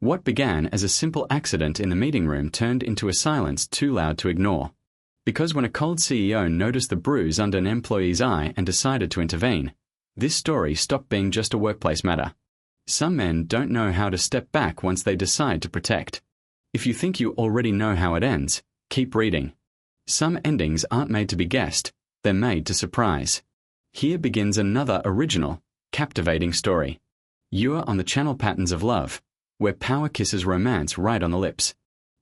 What began as a simple accident in the meeting room turned into a silence too loud to ignore. Because when a cold CEO noticed the bruise under an employee's eye and decided to intervene, this story stopped being just a workplace matter. Some men don't know how to step back once they decide to protect. If you think you already know how it ends, keep reading. Some endings aren't made to be guessed, they're made to surprise. Here begins another original, captivating story. You are on the channel Patterns of Love, where power kisses romance right on the lips.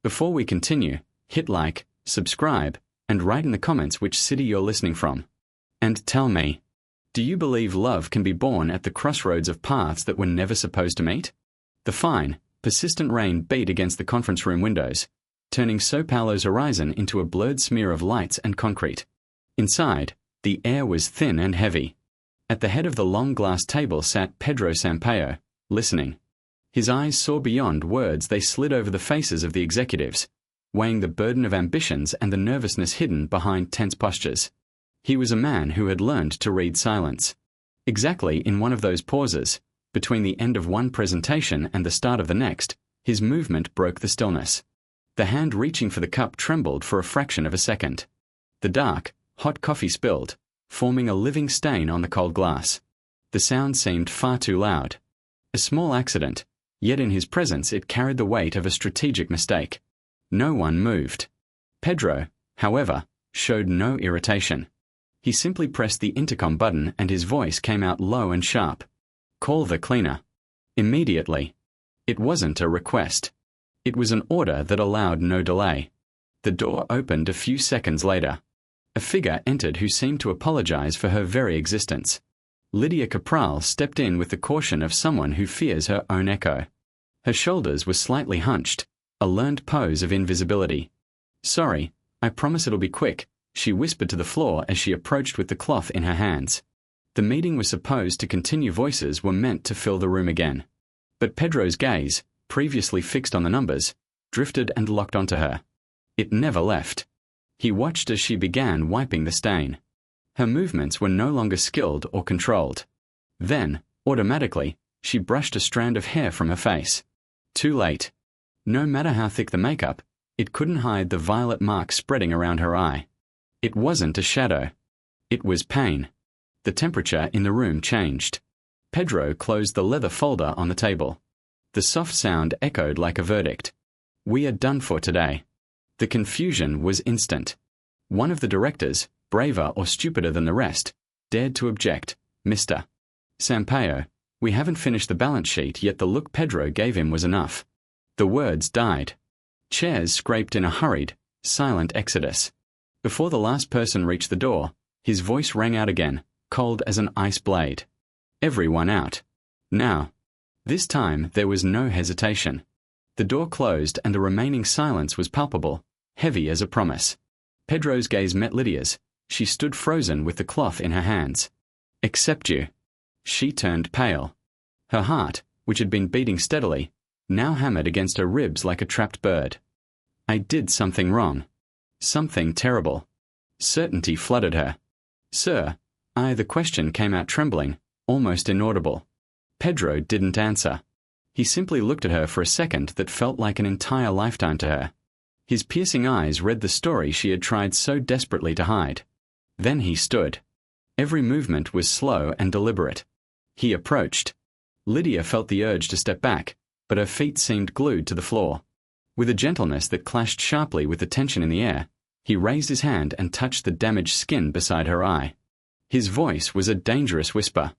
Before we continue, hit like, subscribe, and write in the comments which city you're listening from. And tell me, do you believe love can be born at the crossroads of paths that were never supposed to meet? The fine, persistent rain beat against the conference room windows, turning Sao Paulo's horizon into a blurred smear of lights and concrete. Inside, the air was thin and heavy. At the head of the long glass table sat Pedro Sampaio, listening. His eyes saw beyond words, they slid over the faces of the executives, weighing the burden of ambitions and the nervousness hidden behind tense postures. He was a man who had learned to read silence. Exactly in one of those pauses, between the end of one presentation and the start of the next, his movement broke the stillness. The hand reaching for the cup trembled for a fraction of a second. The dark, hot coffee spilled, forming a living stain on the cold glass. The sound seemed far too loud. A small accident, yet in his presence it carried the weight of a strategic mistake. No one moved. Pedro, however, showed no irritation. He simply pressed the intercom button and his voice came out low and sharp. Call the cleaner. Immediately. It wasn't a request. It was an order that allowed no delay. The door opened a few seconds later. A figure entered who seemed to apologize for her very existence. Lydia Capral stepped in with the caution of someone who fears her own echo. Her shoulders were slightly hunched, a learned pose of invisibility. Sorry, I promise it'll be quick, she whispered to the floor as she approached with the cloth in her hands. The meeting was supposed to continue. Voices were meant to fill the room again. But Pedro's gaze, previously fixed on the numbers, drifted and locked onto her. It never left. He watched as she began wiping the stain. Her movements were no longer skilled or controlled. Then, automatically, she brushed a strand of hair from her face. Too late. No matter how thick the makeup, it couldn't hide the violet mark spreading around her eye. It wasn't a shadow. It was pain. The temperature in the room changed. Pedro closed the leather folder on the table. The soft sound echoed like a verdict. We are done for today. The confusion was instant. One of the directors, braver or stupider than the rest, dared to object. Mr. Sampaio, we haven't finished the balance sheet yet. The look Pedro gave him was enough. The words died. Chairs scraped in a hurried, silent exodus. Before the last person reached the door, his voice rang out again, cold as an ice blade. Everyone out. Now. This time there was no hesitation. The door closed and the remaining silence was palpable, heavy as a promise. Pedro's gaze met Lydia's. She stood frozen with the cloth in her hands. Accept you. She turned pale. Her heart, which had been beating steadily, now hammered against her ribs like a trapped bird. I did something wrong. Something terrible. Certainty flooded her. Sir, the question came out trembling, almost inaudible. Pedro didn't answer. He simply looked at her for a second that felt like an entire lifetime to her. His piercing eyes read the story she had tried so desperately to hide. Then he stood. Every movement was slow and deliberate. He approached. Lydia felt the urge to step back, but her feet seemed glued to the floor. With a gentleness that clashed sharply with the tension in the air, he raised his hand and touched the damaged skin beside her eye. His voice was a dangerous whisper.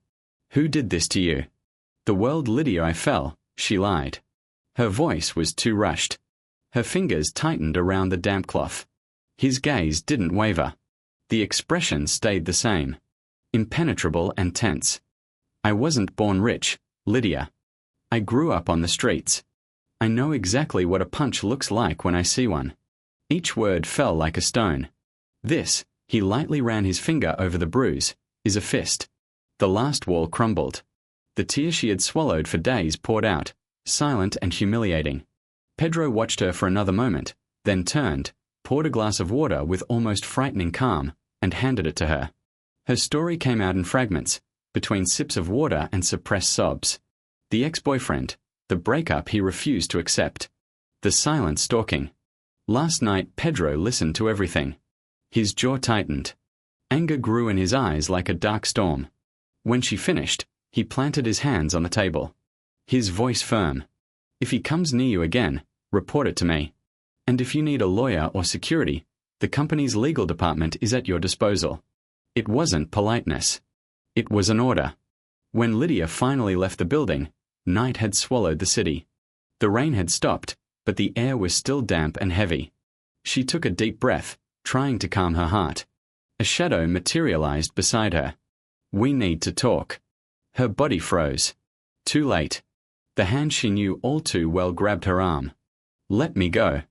Who did this to you? The world, Lydia. I fell, she lied. Her voice was too rushed. Her fingers tightened around the damp cloth. His gaze didn't waver. The expression stayed the same. Impenetrable and tense. I wasn't born rich, Lydia. I grew up on the streets. I know exactly what a punch looks like when I see one. Each word fell like a stone. This, he lightly ran his finger over the bruise, is a fist. The last wall crumbled. The tears she had swallowed for days poured out, silent and humiliating. Pedro watched her for another moment, then turned, poured a glass of water with almost frightening calm, and handed it to her. Her story came out in fragments, between sips of water and suppressed sobs. The ex-boyfriend, The breakup he refused to accept. The silent stalking. Last night Pedro listened to everything. His jaw tightened. Anger grew in his eyes like a dark storm. When she finished, he planted his hands on the table. His voice firm. If he comes near you again, report it to me. And if you need a lawyer or security, the company's legal department is at your disposal. It wasn't politeness. It was an order. When Lydia finally left the building, night had swallowed the city. The rain had stopped, but the air was still damp and heavy. She took a deep breath, trying to calm her heart. A shadow materialized beside her. We need to talk. Her body froze. Too late. The hand she knew all too well grabbed her arm. Let me go.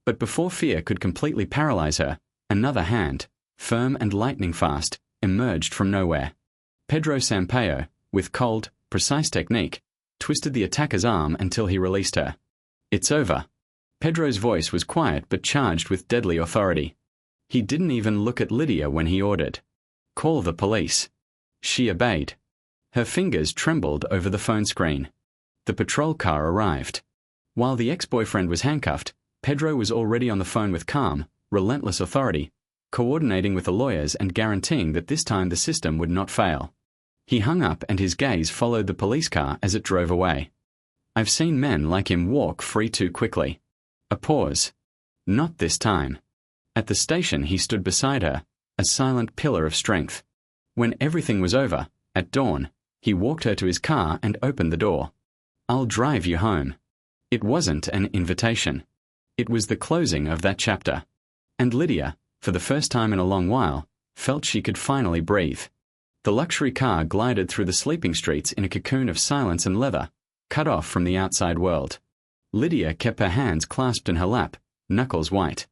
But before fear could completely paralyze her, another hand, firm and lightning fast, emerged from nowhere. Pedro Sampaio, with cold, precise technique, twisted the attacker's arm until he released her. It's over. Pedro's voice was quiet but charged with deadly authority. He didn't even look at Lydia when he ordered. Call the police. She obeyed. Her fingers trembled over the phone screen. The patrol car arrived. While the ex-boyfriend was handcuffed, Pedro was already on the phone with calm, relentless authority, coordinating with the lawyers and guaranteeing that this time the system would not fail. He hung up and his gaze followed the police car as it drove away. I've seen men like him walk free too quickly. A pause. Not this time. At the station he stood beside her, a silent pillar of strength. When everything was over, at dawn, he walked her to his car and opened the door. I'll drive you home. It wasn't an invitation. It was the closing of that chapter. And Lydia, for the first time in a long while, felt she could finally breathe. The luxury car glided through the sleeping streets in a cocoon of silence and leather, cut off from the outside world. Lydia kept her hands clasped in her lap, knuckles white.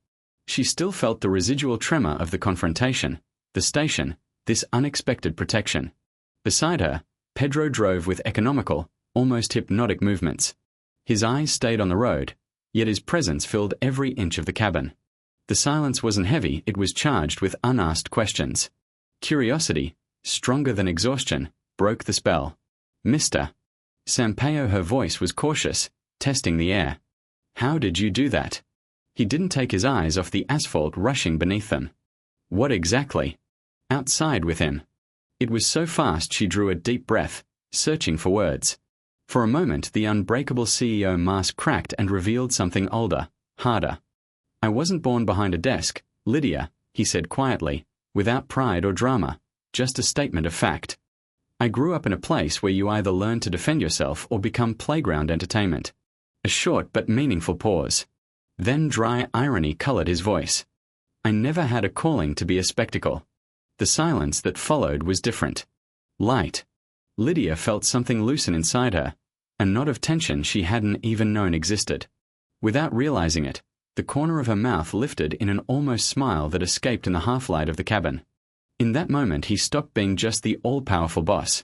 She still felt the residual tremor of the confrontation, the station, this unexpected protection. Beside her, Pedro drove with economical, almost hypnotic movements. His eyes stayed on the road, yet his presence filled every inch of the cabin. The silence wasn't heavy, it was charged with unasked questions. Curiosity, stronger than exhaustion, broke the spell. Mr. Sampaio, her voice was cautious, testing the air. How did you do that? He didn't take his eyes off the asphalt rushing beneath them. What exactly? Outside with him. It was so fast she drew a deep breath, searching for words. For a moment the unbreakable CEO mask cracked and revealed something older, harder. I wasn't born behind a desk, Lydia, he said quietly, without pride or drama, just a statement of fact. I grew up in a place where you either learn to defend yourself or become playground entertainment. A short but meaningful pause. Then dry irony colored his voice. I never had a calling to be a spectacle. The silence that followed was different. Light. Lydia felt something loosen inside her, a knot of tension she hadn't even known existed. Without realizing it, the corner of her mouth lifted in an almost smile that escaped in the half-light of the cabin. In that moment he stopped being just the all-powerful boss.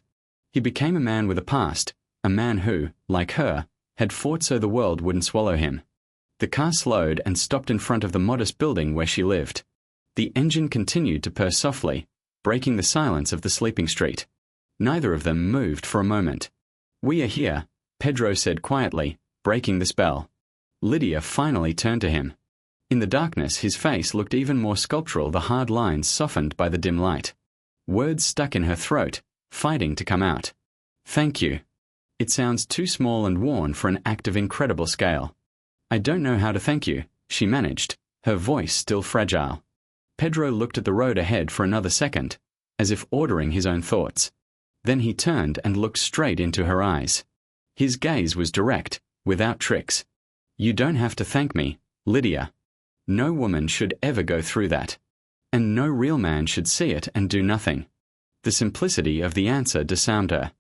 He became a man with a past, a man who, like her, had fought so the world wouldn't swallow him. The car slowed and stopped in front of the modest building where she lived. The engine continued to purr softly, breaking the silence of the sleeping street. Neither of them moved for a moment. We are here, Pedro said quietly, breaking the spell. Lydia finally turned to him. In the darkness his face looked even more sculptural, the hard lines softened by the dim light. Words stuck in her throat, fighting to come out. Thank you. It sounds too small and worn for an act of incredible scale. I don't know how to thank you, she managed, her voice still fragile. Pedro looked at the road ahead for another second, as if ordering his own thoughts. Then he turned and looked straight into her eyes. His gaze was direct, without tricks. You don't have to thank me, Lydia. No woman should ever go through that. And no real man should see it and do nothing. The simplicity of the answer disarmed her.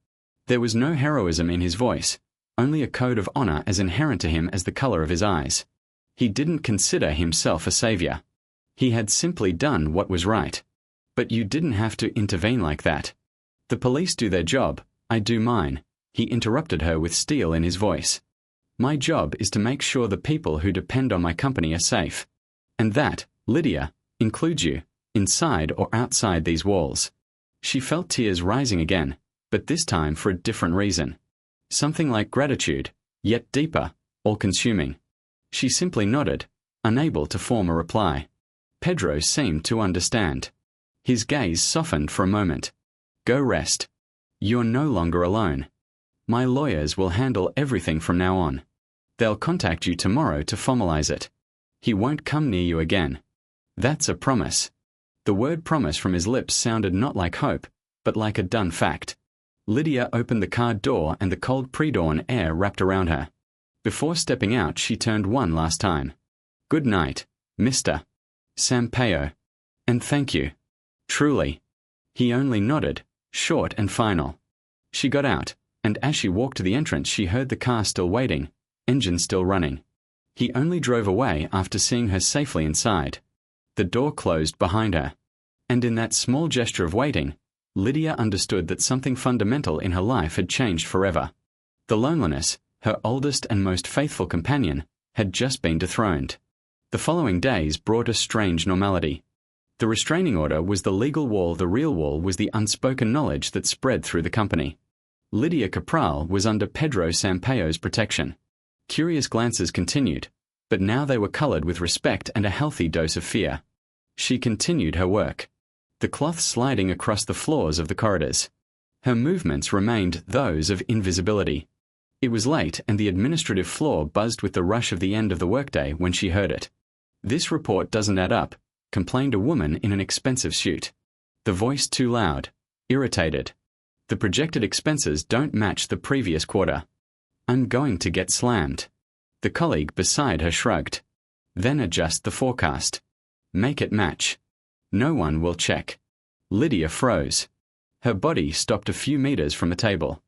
There was no heroism in his voice, only a code of honor as inherent to him as the color of his eyes. He didn't consider himself a savior. He had simply done what was right. But you didn't have to intervene like that. The police do their job, I do mine, he interrupted her with steel in his voice. My job is to make sure the people who depend on my company are safe. And that, Lydia, includes you, inside or outside these walls. She felt tears rising again, but this time for a different reason. Something like gratitude, yet deeper, all-consuming. She simply nodded, unable to form a reply. Pedro seemed to understand. His gaze softened for a moment. Go rest. You're no longer alone. My lawyers will handle everything from now on. They'll contact you tomorrow to formalize it. He won't come near you again. That's a promise. The word promise from his lips sounded not like hope, but like a done fact. Lydia opened the car door and the cold pre-dawn air wrapped around her. Before stepping out, she turned one last time. Good night, Mr. Sampaio. And thank you. Truly. He only nodded, short and final. She got out, and as she walked to the entrance she heard the car still waiting, engine still running. He only drove away after seeing her safely inside. The door closed behind her. And in that small gesture of waiting, Lydia understood that something fundamental in her life had changed forever. The loneliness, her oldest and most faithful companion, had just been dethroned. The following days brought a strange normality. The restraining order was the legal wall, the real wall was the unspoken knowledge that spread through the company. Lydia Capral was under Pedro Sampaio's protection. Curious glances continued, but now they were colored with respect and a healthy dose of fear. She continued her work, the cloth sliding across the floors of the corridors. Her movements remained those of invisibility. It was late and the administrative floor buzzed with the rush of the end of the workday when she heard it. This report doesn't add up, complained a woman in an expensive suit. The voice too loud, irritated. The projected expenses don't match the previous quarter. I'm going to get slammed. The colleague beside her shrugged. Then adjust the forecast. Make it match. No one will check. Lydia froze. Her body stopped a few meters from the table.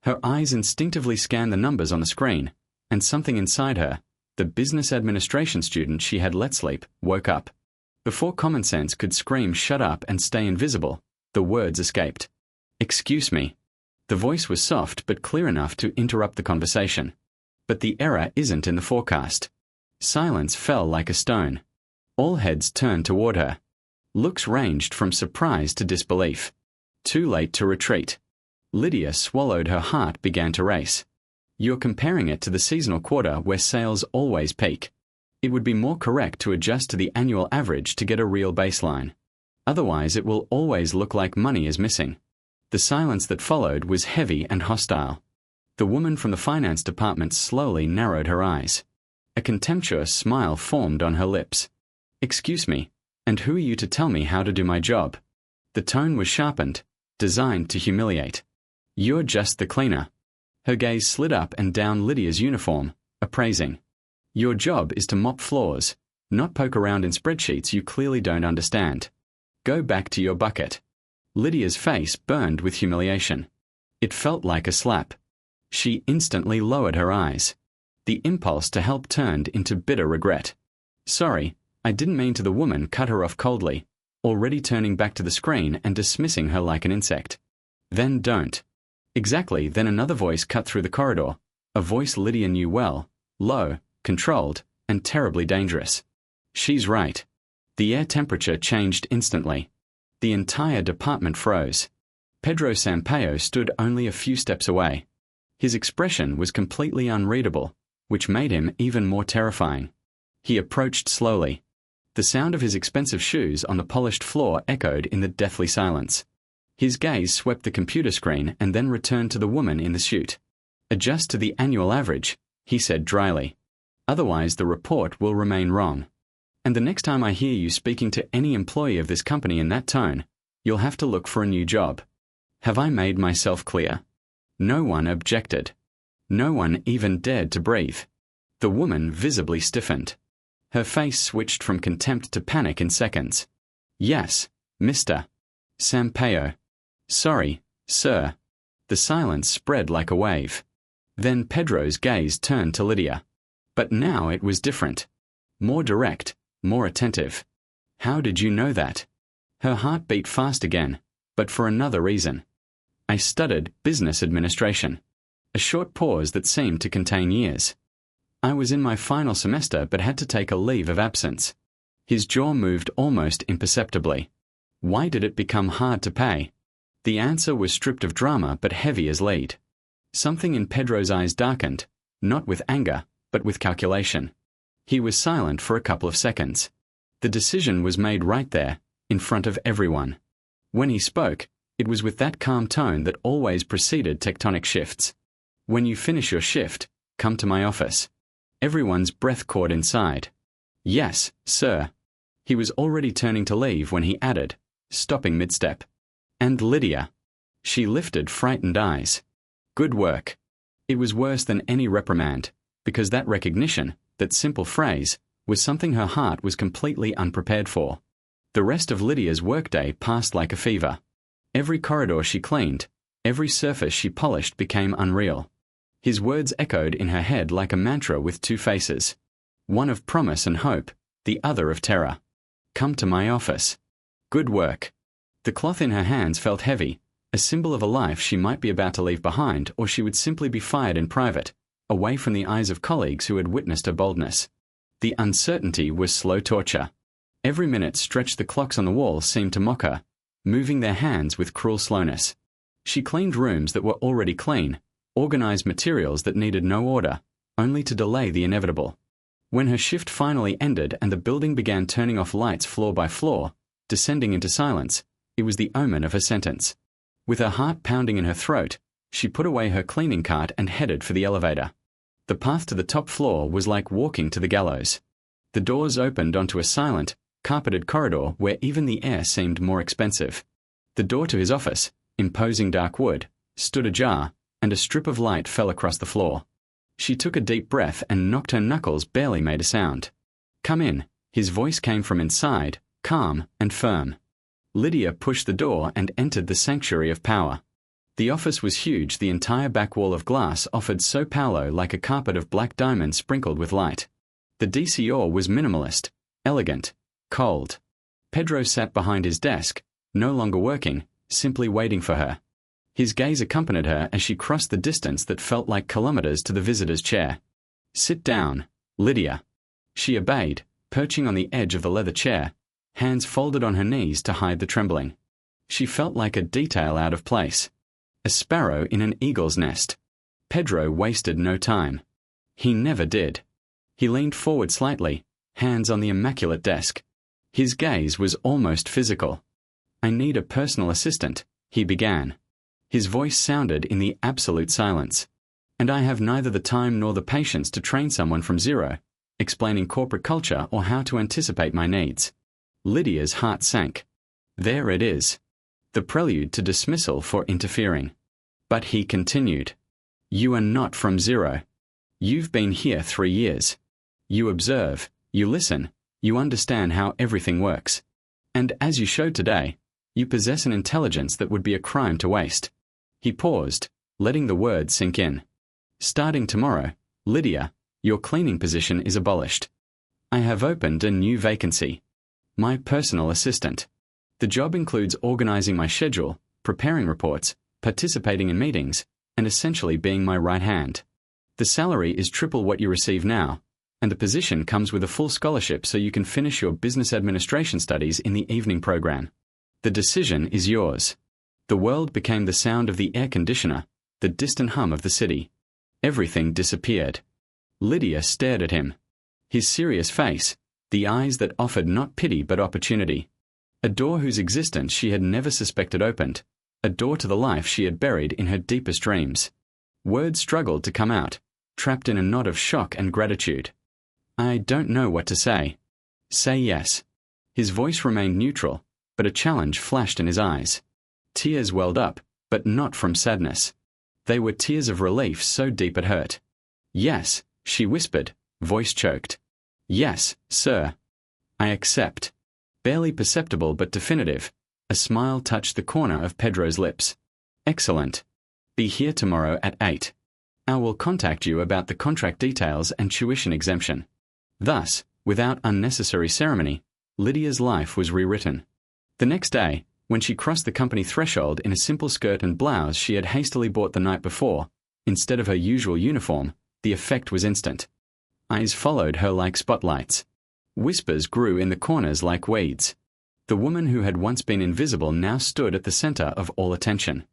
Her eyes instinctively scanned the numbers on the screen, and something inside her, the business administration student she had let sleep, woke up. Before common sense could scream shut up and stay invisible, the words escaped. Excuse me. The voice was soft but clear enough to interrupt the conversation. But the error isn't in the forecast. Silence fell like a stone. All heads turned toward her. Looks ranged from surprise to disbelief. Too late to retreat. Lydia swallowed, her heart began to race. You're comparing it to the seasonal quarter where sales always peak. It would be more correct to adjust to the annual average to get a real baseline. Otherwise it will always look like money is missing. The silence that followed was heavy and hostile. The woman from the finance department slowly narrowed her eyes. A contemptuous smile formed on her lips. Excuse me, and who are you to tell me how to do my job? The tone was sharpened, designed to humiliate. You're just the cleaner. Her gaze slid up and down Lydia's uniform, appraising. Your job is to mop floors, not poke around in spreadsheets you clearly don't understand. Go back to your bucket. Lydia's face burned with humiliation. It felt like a slap. She instantly lowered her eyes. The impulse to help turned into bitter regret. Sorry, I didn't mean to. The woman cut her off coldly, already turning back to the screen and dismissing her like an insect. Then don't. Exactly, then another voice cut through the corridor, a voice Lydia knew well, low, controlled, and terribly dangerous. She's right. The air temperature changed instantly. The entire department froze. Pedro Sampaio stood only a few steps away. His expression was completely unreadable, which made him even more terrifying. He approached slowly. The sound of his expensive shoes on the polished floor echoed in the deathly silence. His gaze swept the computer screen and then returned to the woman in the suit. Adjust to the annual average, he said dryly. Otherwise the report will remain wrong. And the next time I hear you speaking to any employee of this company in that tone, you'll have to look for a new job. Have I made myself clear? No one objected. No one even dared to breathe. The woman visibly stiffened. Her face switched from contempt to panic in seconds. Yes, Mr. Sampaio. Sorry, sir. The silence spread like a wave. Then Pedro's gaze turned to Lydia. But now it was different. More direct, more attentive. How did you know that? Her heart beat fast again, but for another reason. I studied business administration. A short pause that seemed to contain years. I was in my final semester but had to take a leave of absence. His jaw moved almost imperceptibly. Why did it become hard to pay? The answer was stripped of drama but heavy as lead. Something in Pedro's eyes darkened, not with anger, but with calculation. He was silent for a couple of seconds. The decision was made right there, in front of everyone. When he spoke, it was with that calm tone that always preceded tectonic shifts. "When you finish your shift, come to my office." Everyone's breath caught inside. "Yes, sir." He was already turning to leave when he added, stopping mid-step. "And Lydia." She lifted frightened eyes. "Good work." It was worse than any reprimand, because that recognition, that simple phrase, was something her heart was completely unprepared for. The rest of Lydia's workday passed like a fever. Every corridor she cleaned, every surface she polished became unreal. His words echoed in her head like a mantra with two faces. One of promise and hope, the other of terror. "Come to my office." "Good work." The cloth in her hands felt heavy, a symbol of a life she might be about to leave behind, or she would simply be fired in private, away from the eyes of colleagues who had witnessed her boldness. The uncertainty was slow torture. Every minute stretched the clocks on the wall seemed to mock her, moving their hands with cruel slowness. She cleaned rooms that were already clean, organized materials that needed no order, only to delay the inevitable. When her shift finally ended and the building began turning off lights floor by floor, descending into silence, it was the omen of her sentence. With her heart pounding in her throat, she put away her cleaning cart and headed for the elevator. The path to the top floor was like walking to the gallows. The doors opened onto a silent, carpeted corridor where even the air seemed more expensive. The door to his office, imposing dark wood, stood ajar, and a strip of light fell across the floor. She took a deep breath and knocked her knuckles barely made a sound. "Come in." His voice came from inside, calm and firm. Lydia pushed the door and entered the sanctuary of power. The office was huge. The entire back wall of glass offered Sao Paulo like a carpet of black diamonds sprinkled with light. The DCO was minimalist, elegant, cold. Pedro sat behind his desk, no longer working, simply waiting for her. His gaze accompanied her as she crossed the distance that felt like kilometers to the visitor's chair. "Sit down, Lydia." She obeyed, perching on the edge of the leather chair, hands folded on her knees to hide the trembling. She felt like a detail out of place. A sparrow in an eagle's nest. Pedro wasted no time. He never did. He leaned forward slightly, hands on the immaculate desk. His gaze was almost physical. "I need a personal assistant," he began. His voice sounded in the absolute silence. "And I have neither the time nor the patience to train someone from zero, explaining corporate culture or how to anticipate my needs." Lydia's heart sank. There it is. The prelude to dismissal for interfering. But he continued. "You are not from zero. You've been here 3 years. You observe, you listen, you understand how everything works. And as you showed today, you possess an intelligence that would be a crime to waste." He paused, letting the words sink in. "Starting tomorrow, Lydia, your cleaning position is abolished. I have opened a new vacancy. My personal assistant. The job includes organizing my schedule, preparing reports, participating in meetings, and essentially being my right hand. The salary is triple what you receive now, and the position comes with a full scholarship so you can finish your business administration studies in the evening program. The decision is yours." The world became the sound of the air conditioner, the distant hum of the city. Everything disappeared. Lydia stared at him. His serious face, the eyes that offered not pity but opportunity. A door whose existence she had never suspected opened, a door to the life she had buried in her deepest dreams. Words struggled to come out, trapped in a knot of shock and gratitude. "I don't know what to say." "Say yes." His voice remained neutral, but a challenge flashed in his eyes. Tears welled up, but not from sadness. They were tears of relief so deep it hurt. "Yes," she whispered, voice choked. "Yes, sir. I accept." Barely perceptible but definitive, a smile touched the corner of Pedro's lips. "Excellent. Be here tomorrow at 8. I will contact you about the contract details and tuition exemption." Thus, without unnecessary ceremony, Lydia's life was rewritten. The next day, when she crossed the company threshold in a simple skirt and blouse she had hastily bought the night before, instead of her usual uniform, the effect was instant. Eyes followed her like spotlights. Whispers grew in the corners like weeds. The woman who had once been invisible now stood at the center of all attention.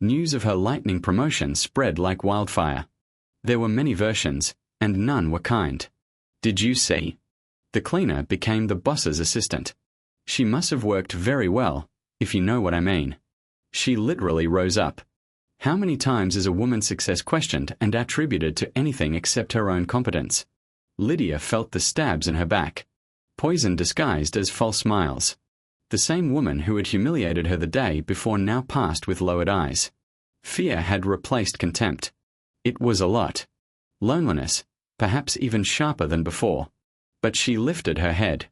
News of her lightning promotion spread like wildfire. There were many versions, and none were kind. Did you see? The cleaner became the boss's assistant. She must have worked very well, if you know what I mean. She literally rose up. How many times is a woman's success questioned and attributed to anything except her own competence? Lydia felt the stabs in her back. Poison disguised as false smiles. The same woman who had humiliated her the day before now passed with lowered eyes. Fear had replaced contempt. It was a lot. Loneliness, perhaps even sharper than before. But she lifted her head.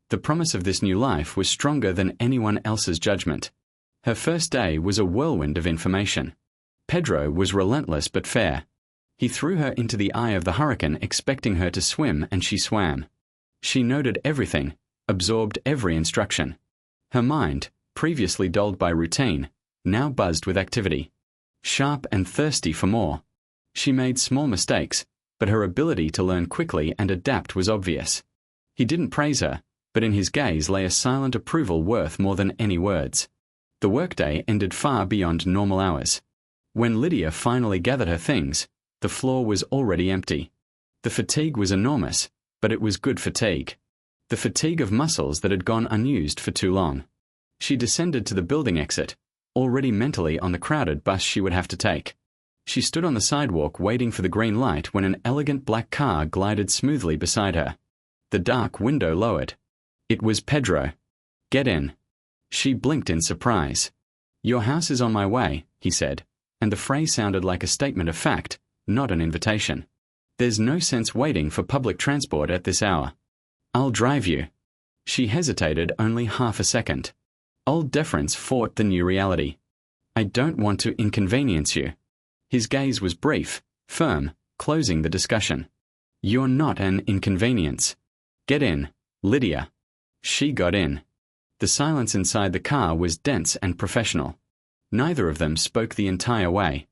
The promise of this new life was stronger than anyone else's judgment. Her first day was a whirlwind of information. Pedro was relentless but fair. He threw her into the eye of the hurricane expecting her to swim, and she swam. She noted everything, absorbed every instruction. Her mind, previously dulled by routine, now buzzed with activity. Sharp and thirsty for more. She made small mistakes, but her ability to learn quickly and adapt was obvious. He didn't praise her, but in his gaze lay a silent approval worth more than any words. The workday ended far beyond normal hours. When Lydia finally gathered her things, the floor was already empty. The fatigue was enormous, but it was good fatigue. The fatigue of muscles that had gone unused for too long. She descended to the building exit, already mentally on the crowded bus she would have to take. She stood on the sidewalk waiting for the green light when an elegant black car glided smoothly beside her. The dark window lowered. It was Pedro. Get in. She blinked in surprise. Your house is on my way, he said, and the phrase sounded like a statement of fact, not an invitation. There's no sense waiting for public transport at this hour. I'll drive you. She hesitated only half a second. Old deference fought the new reality. I don't want to inconvenience you. His gaze was brief, firm, closing the discussion. You're not an inconvenience. Get in, Lydia. She got in. The silence inside the car was dense and professional. Neither of them spoke the entire way.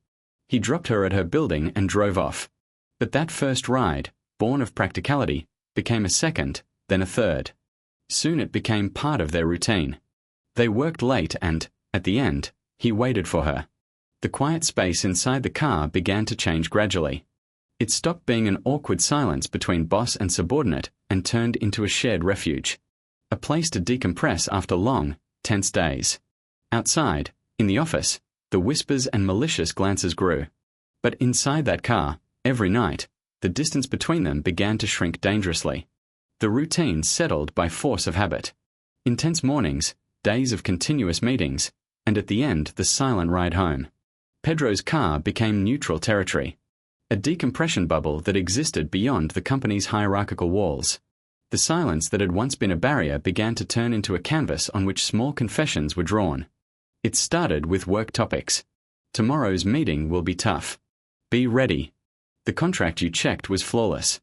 He dropped her at her building and drove off. But that first ride, born of practicality, became a second, then a third. Soon it became part of their routine. They worked late and, at the end, he waited for her. The quiet space inside the car began to change gradually. It stopped being an awkward silence between boss and subordinate and turned into a shared refuge. A place to decompress after long, tense days. Outside, in the office, the whispers and malicious glances grew. But inside that car, every night, the distance between them began to shrink dangerously. The routine settled by force of habit. Intense mornings, days of continuous meetings, and at the end the silent ride home. Pedro's car became neutral territory. A decompression bubble that existed beyond the company's hierarchical walls. The silence that had once been a barrier began to turn into a canvas on which small confessions were drawn. It started with work topics. Tomorrow's meeting will be tough. Be ready. The contract you checked was flawless.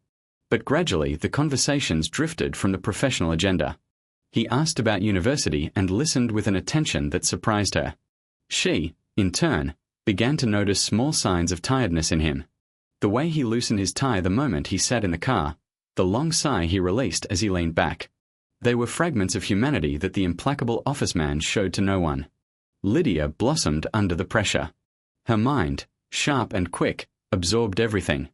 But gradually the conversations drifted from the professional agenda. He asked about university and listened with an attention that surprised her. She, in turn, began to notice small signs of tiredness in him. The way he loosened his tie the moment he sat in the car, the long sigh he released as he leaned back. They were fragments of humanity that the implacable office man showed to no one. Lydia blossomed under the pressure. Her mind, sharp and quick, absorbed everything.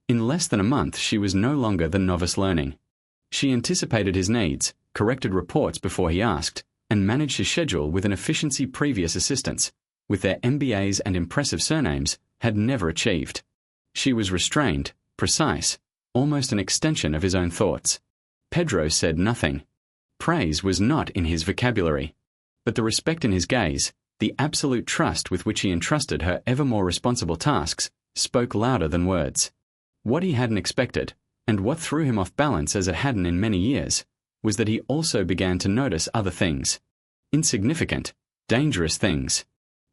In less than a month she was no longer the novice learning. She anticipated his needs, corrected reports before he asked, and managed his schedule with an efficiency previous assistants, with their MBAs and impressive surnames, had never achieved. She was restrained, precise, almost an extension of his own thoughts. Pedro said nothing. Praise was not in his vocabulary. But the respect in his gaze, the absolute trust with which he entrusted her ever more responsible tasks, spoke louder than words. What he hadn't expected, and what threw him off balance as it hadn't in many years, was that he also began to notice other things. Insignificant, dangerous things.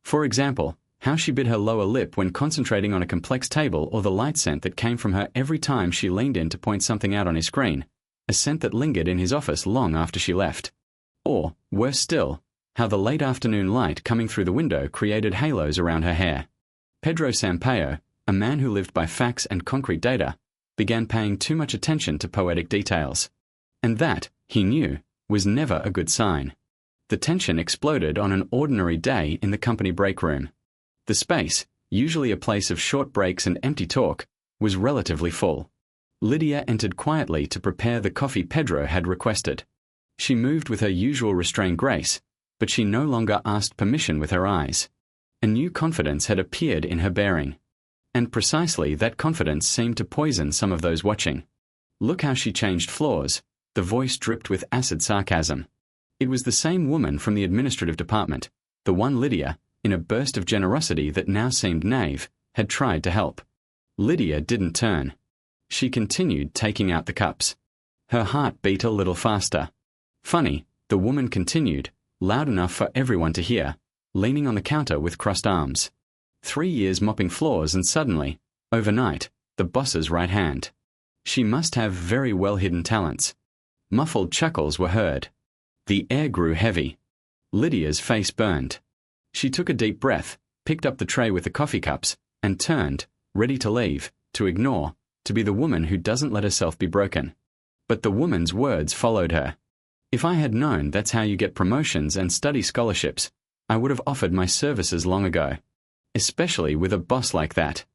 For example, how she bit her lower lip when concentrating on a complex table, or the light scent that came from her every time she leaned in to point something out on his screen, a scent that lingered in his office long after she left. Or, worse still, how the late afternoon light coming through the window created halos around her hair. Pedro Sampaio, a man who lived by facts and concrete data, began paying too much attention to poetic details. And that, he knew, was never a good sign. The tension exploded on an ordinary day in the company break room. The space, usually a place of short breaks and empty talk, was relatively full. Lydia entered quietly to prepare the coffee Pedro had requested. She moved with her usual restrained grace, but she no longer asked permission with her eyes. A new confidence had appeared in her bearing. And precisely that confidence seemed to poison some of those watching. "Look how she changed floors," the voice dripped with acid sarcasm. It was the same woman from the administrative department, the one Lydia, in a burst of generosity that now seemed naive, had tried to help. Lydia didn't turn. She continued taking out the cups. Her heart beat a little faster. "Funny," the woman continued, loud enough for everyone to hear, leaning on the counter with crossed arms. 3 years mopping floors and suddenly, overnight, the boss's right hand. She must have very well-hidden talents. Muffled chuckles were heard. The air grew heavy. Lydia's face burned. She took a deep breath, picked up the tray with the coffee cups, and turned, ready to leave, to ignore, to be the woman who doesn't let herself be broken. But the woman's words followed her. "If I had known that's how you get promotions and study scholarships, I would have offered my services long ago. Especially with a boss like that."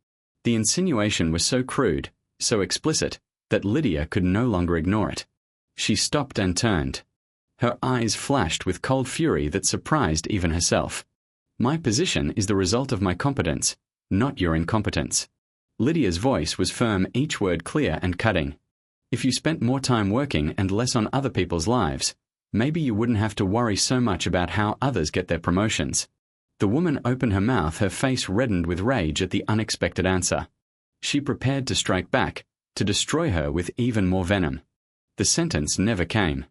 The insinuation was so crude, so explicit, that Lydia could no longer ignore it. She stopped and turned. Her eyes flashed with cold fury that surprised even herself. "My position is the result of my competence, not your incompetence." Lydia's voice was firm, each word clear and cutting. "If you spent more time working and less on other people's lives, maybe you wouldn't have to worry so much about how others get their promotions." The woman opened her mouth, her face reddened with rage at the unexpected answer. She prepared to strike back, to destroy her with even more venom. The sentence never came.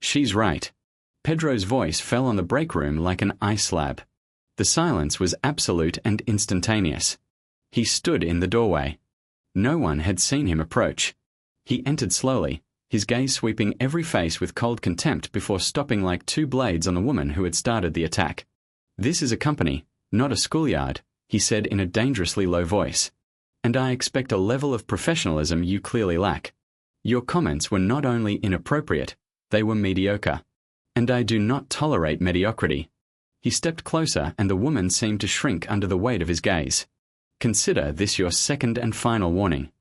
"She's right." Pedro's voice fell on the break room like an ice slab. The silence was absolute and instantaneous. He stood in the doorway. No one had seen him approach. He entered slowly, his gaze sweeping every face with cold contempt before stopping like two blades on the woman who had started the attack. "This is a company, not a schoolyard," he said in a dangerously low voice. "And I expect a level of professionalism you clearly lack. Your comments were not only inappropriate, they were mediocre. And I do not tolerate mediocrity." He stepped closer and the woman seemed to shrink under the weight of his gaze. "Consider this your second and final warning.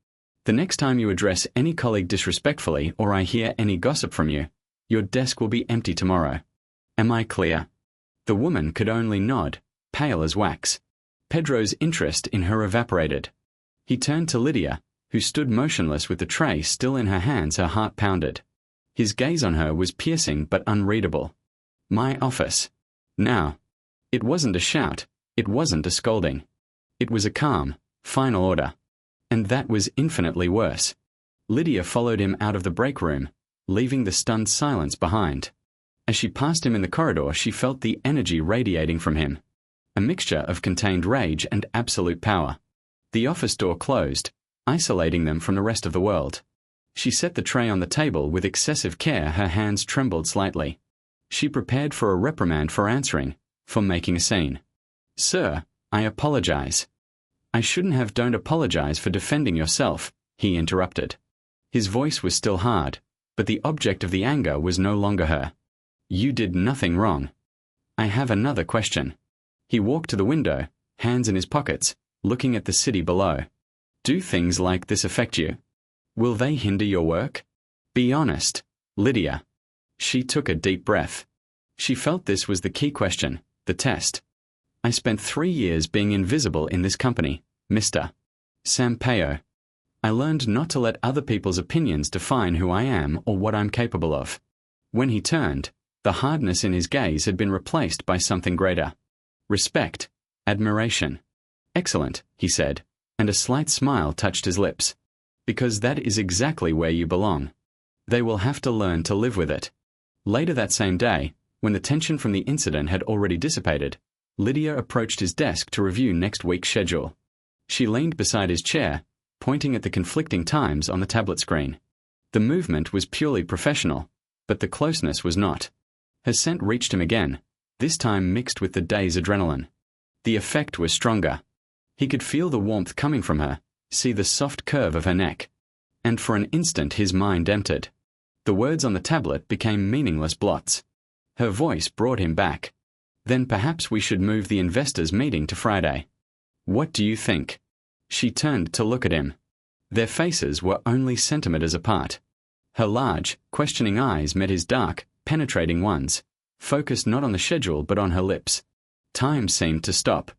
The next time you address any colleague disrespectfully or I hear any gossip from you, your desk will be empty tomorrow. Am I clear?" The woman could only nod, pale as wax. Pedro's interest in her evaporated. He turned to Lydia, who stood motionless with the tray still in her hands. Her heart pounded. His gaze on her was piercing but unreadable. "My office. Now." It wasn't a shout, it wasn't a scolding. It was a calm, final order. And that was infinitely worse. Lydia followed him out of the break room, leaving the stunned silence behind. As she passed him in the corridor, she felt the energy radiating from him. A mixture of contained rage and absolute power. The office door closed, isolating them from the rest of the world. She set the tray on the table with excessive care. Her hands trembled slightly. She prepared for a reprimand for answering, for making a scene. "Sir, I apologize." "I shouldn't have. Don't apologize for defending yourself," he interrupted. His voice was still hard, but the object of the anger was no longer her. "You did nothing wrong." "I have another question." He walked to the window, hands in his pockets, looking at the city below. "Do things like this affect you? Will they hinder your work? Be honest, Lydia." She took a deep breath. She felt this was the key question, the test. "I spent 3 years being invisible in this company, Mr. Sampaio. I learned not to let other people's opinions define who I am or what I'm capable of." When he turned, the hardness in his gaze had been replaced by something greater. Respect, admiration. "Excellent," he said, and a slight smile touched his lips. "Because that is exactly where you belong. They will have to learn to live with it." Later that same day, when the tension from the incident had already dissipated, Lydia approached his desk to review next week's schedule. She leaned beside his chair, pointing at the conflicting times on the tablet screen. The movement was purely professional, but the closeness was not. Her scent reached him again, this time mixed with the day's adrenaline. The effect was stronger. He could feel the warmth coming from her, see the soft curve of her neck. And for an instant his mind emptied. The words on the tablet became meaningless blots. Her voice brought him back. "Then perhaps we should move the investors' meeting to Friday. What do you think?" She turned to look at him. Their faces were only centimeters apart. Her large, questioning eyes met his dark, penetrating ones, focused not on the schedule but on her lips. Time seemed to stop.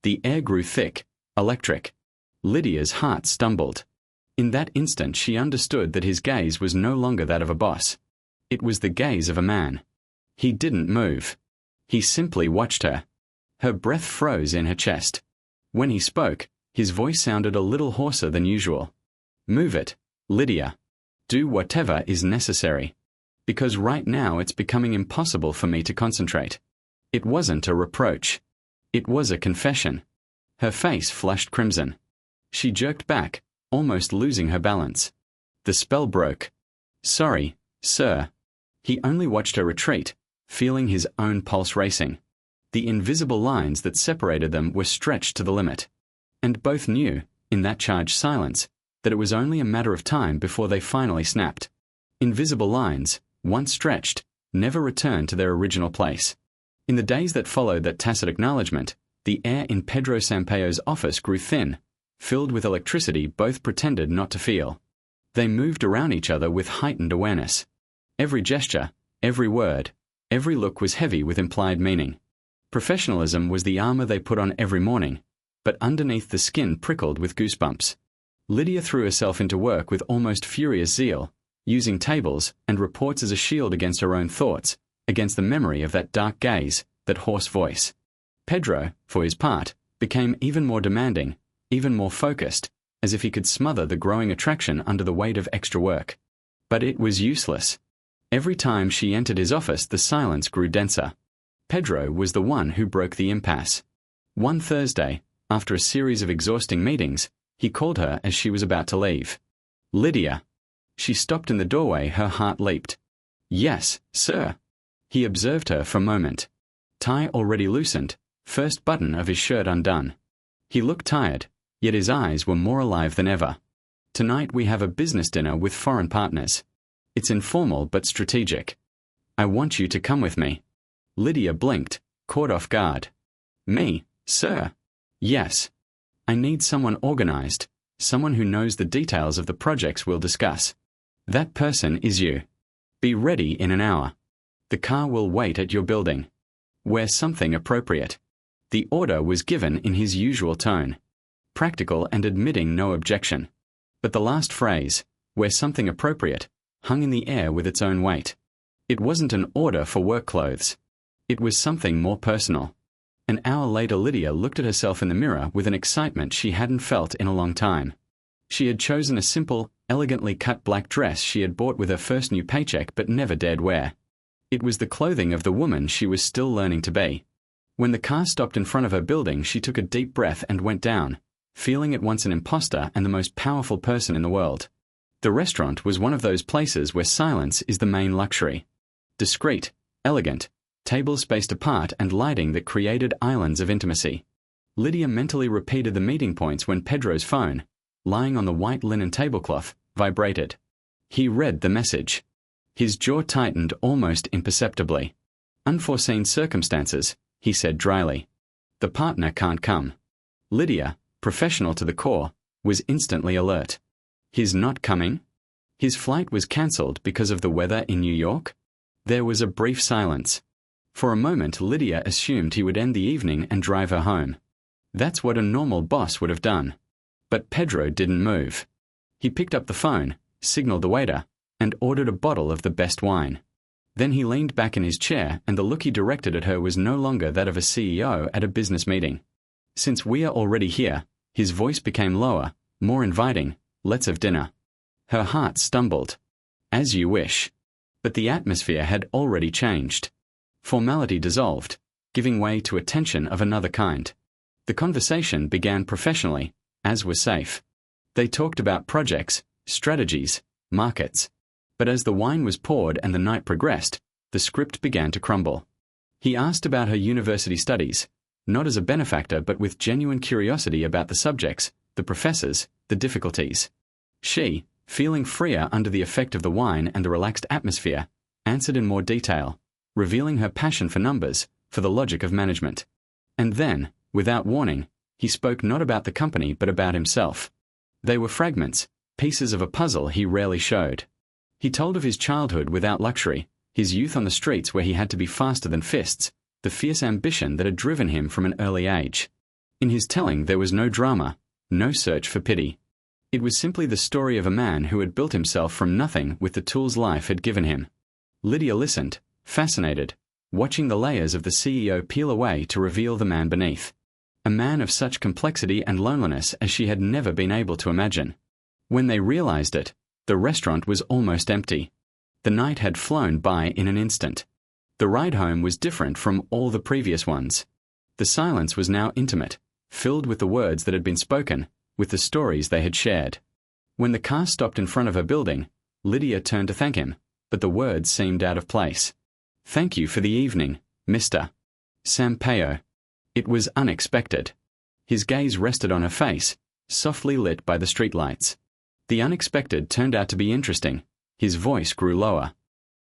The air grew thick, electric. Lydia's heart stumbled. In that instant she understood that his gaze was no longer that of a boss. It was the gaze of a man. He didn't move. He simply watched her. Her breath froze in her chest. When he spoke, his voice sounded a little hoarser than usual. "Move it, Lydia. Do whatever is necessary. Because right now it's becoming impossible for me to concentrate." It wasn't a reproach. It was a confession. Her face flushed crimson. She jerked back, almost losing her balance. The spell broke. "Sorry, sir." He only watched her retreat, feeling his own pulse racing. The invisible lines that separated them were stretched to the limit. And both knew, in that charged silence, that it was only a matter of time before they finally snapped. Invisible lines, once stretched, never returned to their original place. In the days that followed that tacit acknowledgement, the air in Pedro Sampaio's office grew thin, filled with electricity both pretended not to feel. They moved around each other with heightened awareness. Every gesture, every word, every look was heavy with implied meaning. Professionalism was the armor they put on every morning, but underneath the skin prickled with goosebumps. Lydia threw herself into work with almost furious zeal, using tables and reports as a shield against her own thoughts, against the memory of that dark gaze, that hoarse voice. Pedro, for his part, became even more demanding, even more focused, as if he could smother the growing attraction under the weight of extra work. But it was useless. Every time she entered his office, the silence grew denser. Pedro was the one who broke the impasse. One Thursday, after a series of exhausting meetings, he called her as she was about to leave. "Lydia." She stopped in the doorway, her heart leaped. "Yes, sir." He observed her for a moment. Tie already loosened, first button of his shirt undone. He looked tired, yet his eyes were more alive than ever. "Tonight we have a business dinner with foreign partners. It's informal but strategic. I want you to come with me." Lydia blinked, caught off guard. "Me, sir?" "Yes. I need someone organized, someone who knows the details of the projects we'll discuss. That person is you. Be ready in an hour. The car will wait at your building. Wear something appropriate." The order was given in his usual tone, practical and admitting no objection. But the last phrase, "wear something appropriate," hung in the air with its own weight. It wasn't an order for work clothes. It was something more personal. An hour later, Lydia looked at herself in the mirror with an excitement she hadn't felt in a long time. She had chosen a simple, elegantly cut black dress she had bought with her first new paycheck but never dared wear. It was the clothing of the woman she was still learning to be. When the car stopped in front of her building, she took a deep breath and went down, feeling at once an imposter and the most powerful person in the world. The restaurant was one of those places where silence is the main luxury. Discreet, elegant, tables spaced apart and lighting that created islands of intimacy. Lydia mentally repeated the meeting points when Pedro's phone, lying on the white linen tablecloth, vibrated. He read the message. His jaw tightened almost imperceptibly. "Unforeseen circumstances," he said dryly. "The partner can't come." Lydia, professional to the core, was instantly alert. His not coming? His flight was cancelled because of the weather in New York? There was a brief silence. For a moment, Lydia assumed he would end the evening and drive her home. That's what a normal boss would have done. But Pedro didn't move. He picked up the phone, signaled the waiter, and ordered a bottle of the best wine. Then he leaned back in his chair, and the look he directed at her was no longer that of a CEO at a business meeting. "Since we are already here," his voice became lower, more inviting, "let's have dinner." Her heart stumbled. "As you wish." But the atmosphere had already changed. Formality dissolved, giving way to a tension of another kind. The conversation began professionally, as was safe. They talked about projects, strategies, markets. But as the wine was poured and the night progressed, the script began to crumble. He asked about her university studies, not as a benefactor but with genuine curiosity about the subjects, the professors, the difficulties. She, feeling freer under the effect of the wine and the relaxed atmosphere, answered in more detail, revealing her passion for numbers, for the logic of management. And then, without warning, he spoke not about the company but about himself. They were fragments, pieces of a puzzle he rarely showed. He told of his childhood without luxury, his youth on the streets where he had to be faster than fists, the fierce ambition that had driven him from an early age. In his telling there was no drama, no search for pity. It was simply the story of a man who had built himself from nothing with the tools life had given him. Lydia listened, fascinated, watching the layers of the CEO peel away to reveal the man beneath. A man of such complexity and loneliness as she had never been able to imagine. When they realized it, the restaurant was almost empty. The night had flown by in an instant. The ride home was different from all the previous ones. The silence was now intimate, filled with the words that had been spoken, with the stories they had shared. When the car stopped in front of her building, Lydia turned to thank him, but the words seemed out of place. "Thank you for the evening, Mr. Sampaio." It was unexpected. His gaze rested on her face, softly lit by the streetlights. The unexpected turned out to be interesting. His voice grew lower.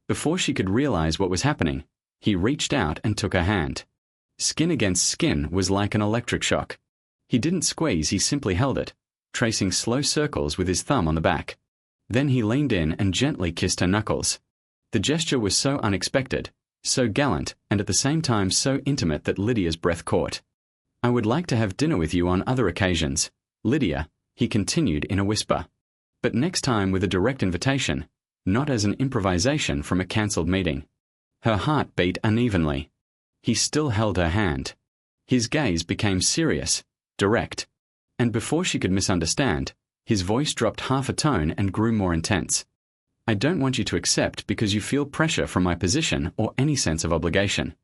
Before she could realize what was happening, he reached out and took her hand. Skin against skin was like an electric shock. He didn't squeeze, he simply held it, tracing slow circles with his thumb on the back. Then he leaned in and gently kissed her knuckles. The gesture was so unexpected, so gallant, and at the same time so intimate that Lydia's breath caught. "I would like to have dinner with you on other occasions, Lydia," he continued in a whisper. "But next time with a direct invitation, not as an improvisation from a cancelled meeting." Her heart beat unevenly. He still held her hand. His gaze became serious, direct. And before she could misunderstand, his voice dropped half a tone and grew more intense. "I don't want you to accept because you feel pressure from my position or any sense of obligation.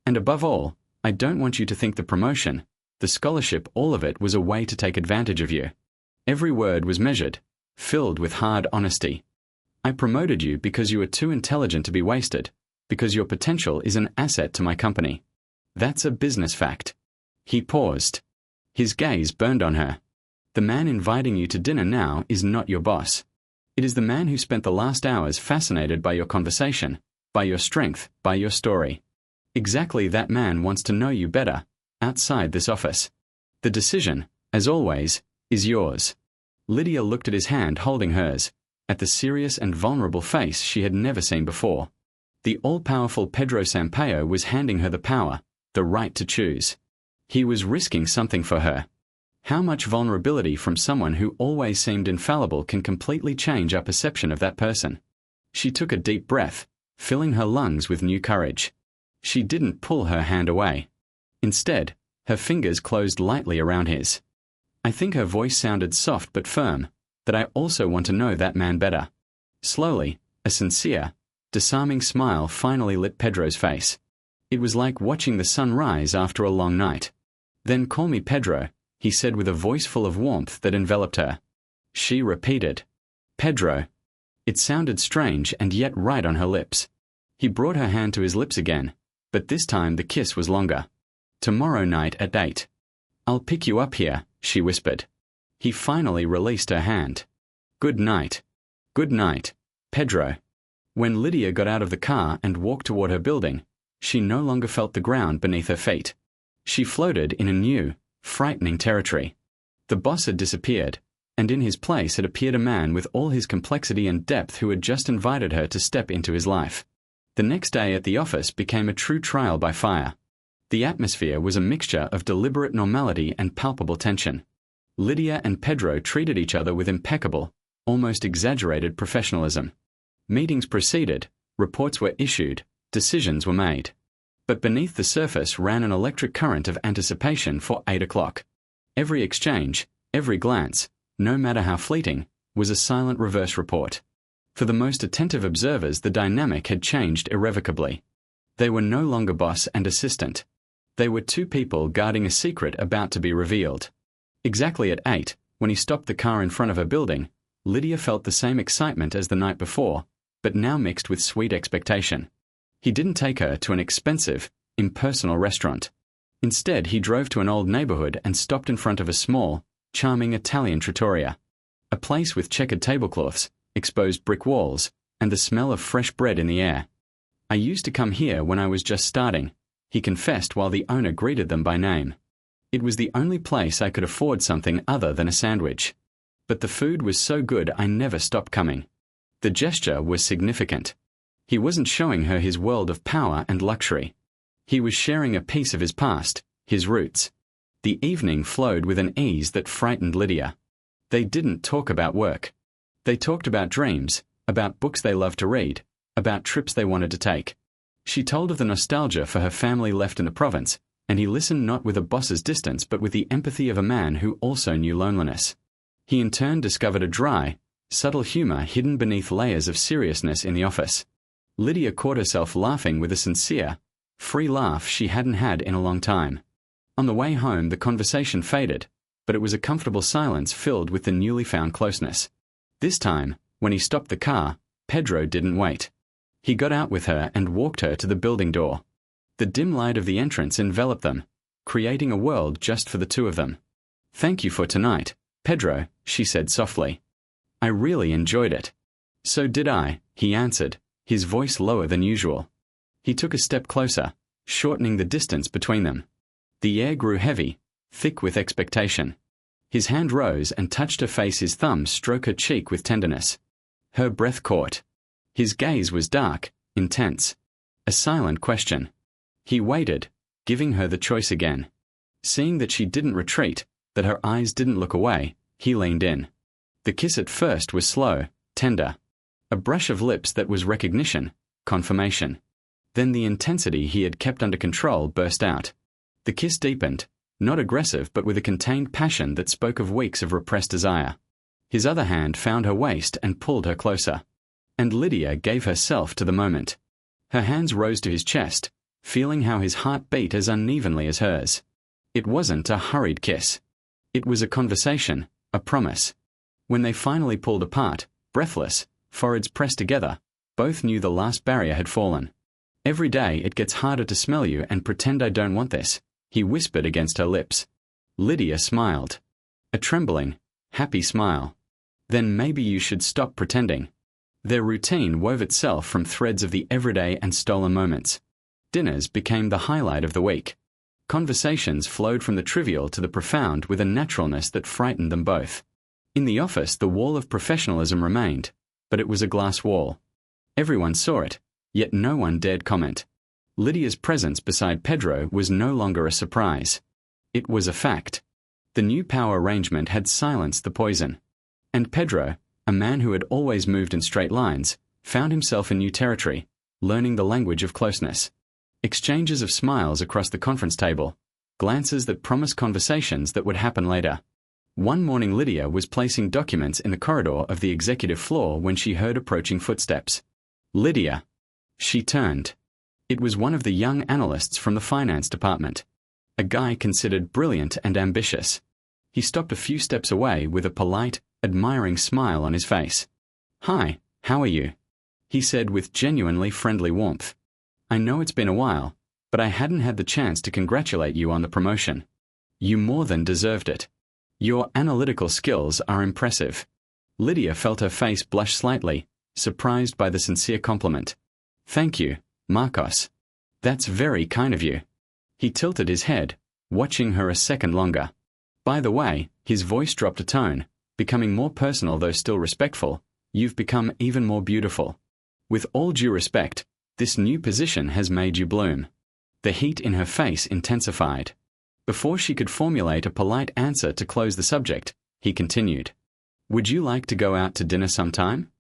And above all, I don't want you to think the promotion, the scholarship, all of it was a way to take advantage of you." Every word was measured, filled with hard honesty. "I promoted you because you are too intelligent to be wasted, because your potential is an asset to my company. That's a business fact." He paused. His gaze burned on her. "The man inviting you to dinner now is not your boss. It is the man who spent the last hours fascinated by your conversation, by your strength, by your story. Exactly that man wants to know you better, outside this office. The decision, as always, is yours." Lydia looked at his hand holding hers, at the serious and vulnerable face she had never seen before. The all-powerful Pedro Sampaio was handing her the power, the right to choose. He was risking something for her. How much vulnerability from someone who always seemed infallible can completely change our perception of that person? She took a deep breath, filling her lungs with new courage. She didn't pull her hand away. Instead, her fingers closed lightly around his. I think her voice sounded soft but firm, that I also want to know that man better. Slowly, a sincere, disarming smile finally lit Pedro's face. It was like watching the sun rise after a long night. "Then call me Pedro," he said with a voice full of warmth that enveloped her. She repeated, "Pedro." It sounded strange and yet right on her lips. He brought her hand to his lips again, but this time the kiss was longer. "Tomorrow night at 8. I'll pick you up here," she whispered. He finally released her hand. "Good night." "Good night, Pedro." When Lydia got out of the car and walked toward her building, she no longer felt the ground beneath her feet. She floated in a new, frightening territory. The boss had disappeared, and in his place had appeared a man with all his complexity and depth who had just invited her to step into his life. The next day at the office became a true trial by fire. The atmosphere was a mixture of deliberate normality and palpable tension. Lydia and Pedro treated each other with impeccable, almost exaggerated professionalism. Meetings proceeded, reports were issued, decisions were made. But beneath the surface ran an electric current of anticipation for 8 o'clock. Every exchange, every glance, no matter how fleeting, was a silent reverse report. For the most attentive observers, the dynamic had changed irrevocably. They were no longer boss and assistant. They were two people guarding a secret about to be revealed. Exactly at 8, when he stopped the car in front of her building, Lydia felt the same excitement as the night before, but now mixed with sweet expectation. He didn't take her to an expensive, impersonal restaurant. Instead, he drove to an old neighborhood and stopped in front of a small, charming Italian trattoria. A place with checkered tablecloths, exposed brick walls, and the smell of fresh bread in the air. "I used to come here when I was just starting," he confessed while the owner greeted them by name. "It was the only place I could afford something other than a sandwich. But the food was so good I never stopped coming. The gesture was significant. He wasn't showing her his world of power and luxury. He was sharing a piece of his past, his roots. The evening flowed with an ease that frightened Lydia. They didn't talk about work. They talked about dreams, about books they loved to read, about trips they wanted to take. She told of the nostalgia for her family left in the province, and he listened not with a boss's distance but with the empathy of a man who also knew loneliness. He in turn discovered a dry, subtle humor hidden beneath layers of seriousness in the office. Lydia caught herself laughing with a sincere, free laugh she hadn't had in a long time. On the way home the conversation faded, but it was a comfortable silence filled with the newly found closeness. This time, when he stopped the car, Pedro didn't wait. He got out with her and walked her to the building door. The dim light of the entrance enveloped them, creating a world just for the two of them. "Thank you for tonight, Pedro," she said softly. "I really enjoyed it." "So did I," he answered, his voice lower than usual. He took a step closer, shortening the distance between them. The air grew heavy, thick with expectation. His hand rose and touched her face, his thumb stroked her cheek with tenderness. Her breath caught. His gaze was dark, intense. A silent question. He waited, giving her the choice again. Seeing that she didn't retreat, that her eyes didn't look away, he leaned in. The kiss at first was slow, tender. A brush of lips that was recognition, confirmation. Then the intensity he had kept under control burst out. The kiss deepened, not aggressive but with a contained passion that spoke of weeks of repressed desire. His other hand found her waist and pulled her closer. And Lydia gave herself to the moment. Her hands rose to his chest, feeling how his heart beat as unevenly as hers. It wasn't a hurried kiss. It was a conversation, a promise. When they finally pulled apart, breathless, foreheads pressed together, both knew the last barrier had fallen. "Every day it gets harder to smell you and pretend I don't want this," he whispered against her lips. Lydia smiled. A trembling, happy smile. "Then maybe you should stop pretending." Their routine wove itself from threads of the everyday and stolen moments. Dinners became the highlight of the week. Conversations flowed from the trivial to the profound with a naturalness that frightened them both. In the office the wall of professionalism remained, but it was a glass wall. Everyone saw it, yet no one dared comment. Lydia's presence beside Pedro was no longer a surprise. It was a fact. The new power arrangement had silenced the poison. And Pedro, a man who had always moved in straight lines, found himself in new territory, learning the language of closeness. Exchanges of smiles across the conference table, glances that promised conversations that would happen later. One morning Lydia was placing documents in the corridor of the executive floor when she heard approaching footsteps. "Lydia." She turned. It was one of the young analysts from the finance department. A guy considered brilliant and ambitious. He stopped a few steps away with a polite, admiring smile on his face. "Hi, how are you?" he said with genuinely friendly warmth. "I know it's been a while, but I hadn't had the chance to congratulate you on the promotion. You more than deserved it. Your analytical skills are impressive." Lydia felt her face blush slightly, surprised by the sincere compliment. "Thank you, Marcos. That's very kind of you." He tilted his head, watching her a second longer. "By the way," his voice dropped a tone, becoming more personal though still respectful, "you've become even more beautiful. With all due respect, this new position has made you bloom." The heat in her face intensified. Before she could formulate a polite answer to close the subject, he continued. "Would you like to go out to dinner sometime?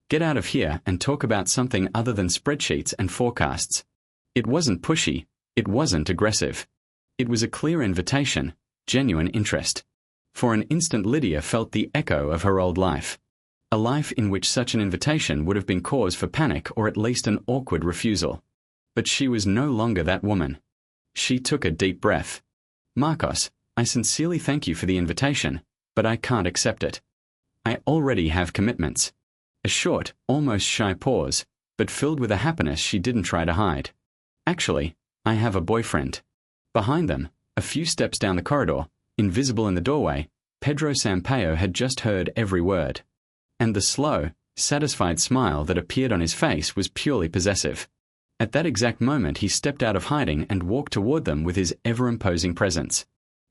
Get out of here and talk about something other than spreadsheets and forecasts." It wasn't pushy, it wasn't aggressive. It was a clear invitation, genuine interest. For an instant Lydia felt the echo of her old life. A life in which such an invitation would have been cause for panic or at least an awkward refusal. But she was no longer that woman. She took a deep breath. "Marcos, I sincerely thank you for the invitation, but I can't accept it. I already have commitments." A short, almost shy pause, but filled with a happiness she didn't try to hide. "Actually, I have a boyfriend." Behind them, a few steps down the corridor, invisible in the doorway, Pedro Sampaio had just heard every word. And the slow, satisfied smile that appeared on his face was purely possessive. At that exact moment he stepped out of hiding and walked toward them with his ever-imposing presence.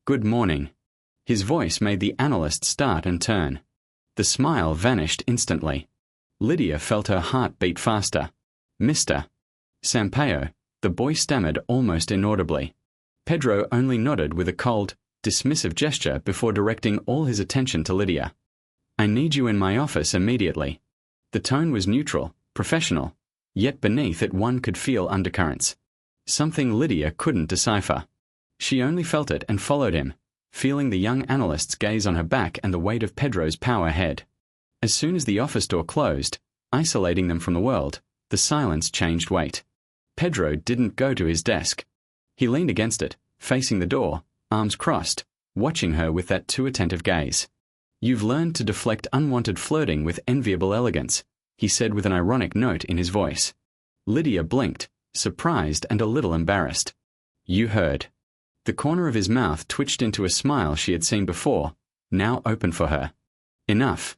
"Good morning." His voice made the analyst start and turn. The smile vanished instantly. Lydia felt her heart beat faster. Mr. Sampaio, the boy stammered almost inaudibly. Pedro only nodded with a cold, dismissive gesture before directing all his attention to Lydia. I need you in my office immediately. The tone was neutral, professional, yet beneath it one could feel undercurrents. Something Lydia couldn't decipher. She only felt it and followed him, feeling the young analyst's gaze on her back and the weight of Pedro's power head. As soon as the office door closed, isolating them from the world, the silence changed weight. Pedro didn't go to his desk. He leaned against it, facing the door, arms crossed, watching her with that too attentive gaze. You've learned to deflect unwanted flirting with enviable elegance, he said with an ironic note in his voice. Lydia blinked, surprised and a little embarrassed. You heard. The corner of his mouth twitched into a smile she had seen before, now open for her. Enough.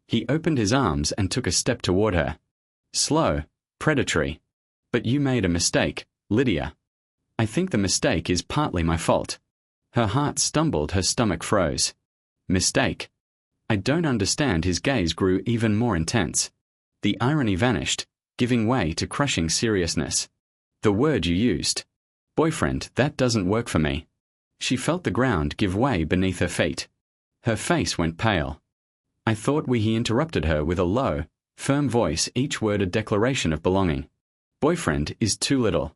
He opened his arms and took a step toward her. Slow, predatory. But you made a mistake, Lydia. I think the mistake is partly my fault. Her heart stumbled, her stomach froze. Mistake. I don't understand. His gaze grew even more intense. The irony vanished, giving way to crushing seriousness. The word you used. Boyfriend, that doesn't work for me. She felt the ground give way beneath her feet. Her face went pale. I thought he interrupted her with a low, firm voice, each word a declaration of belonging. Boyfriend is too little.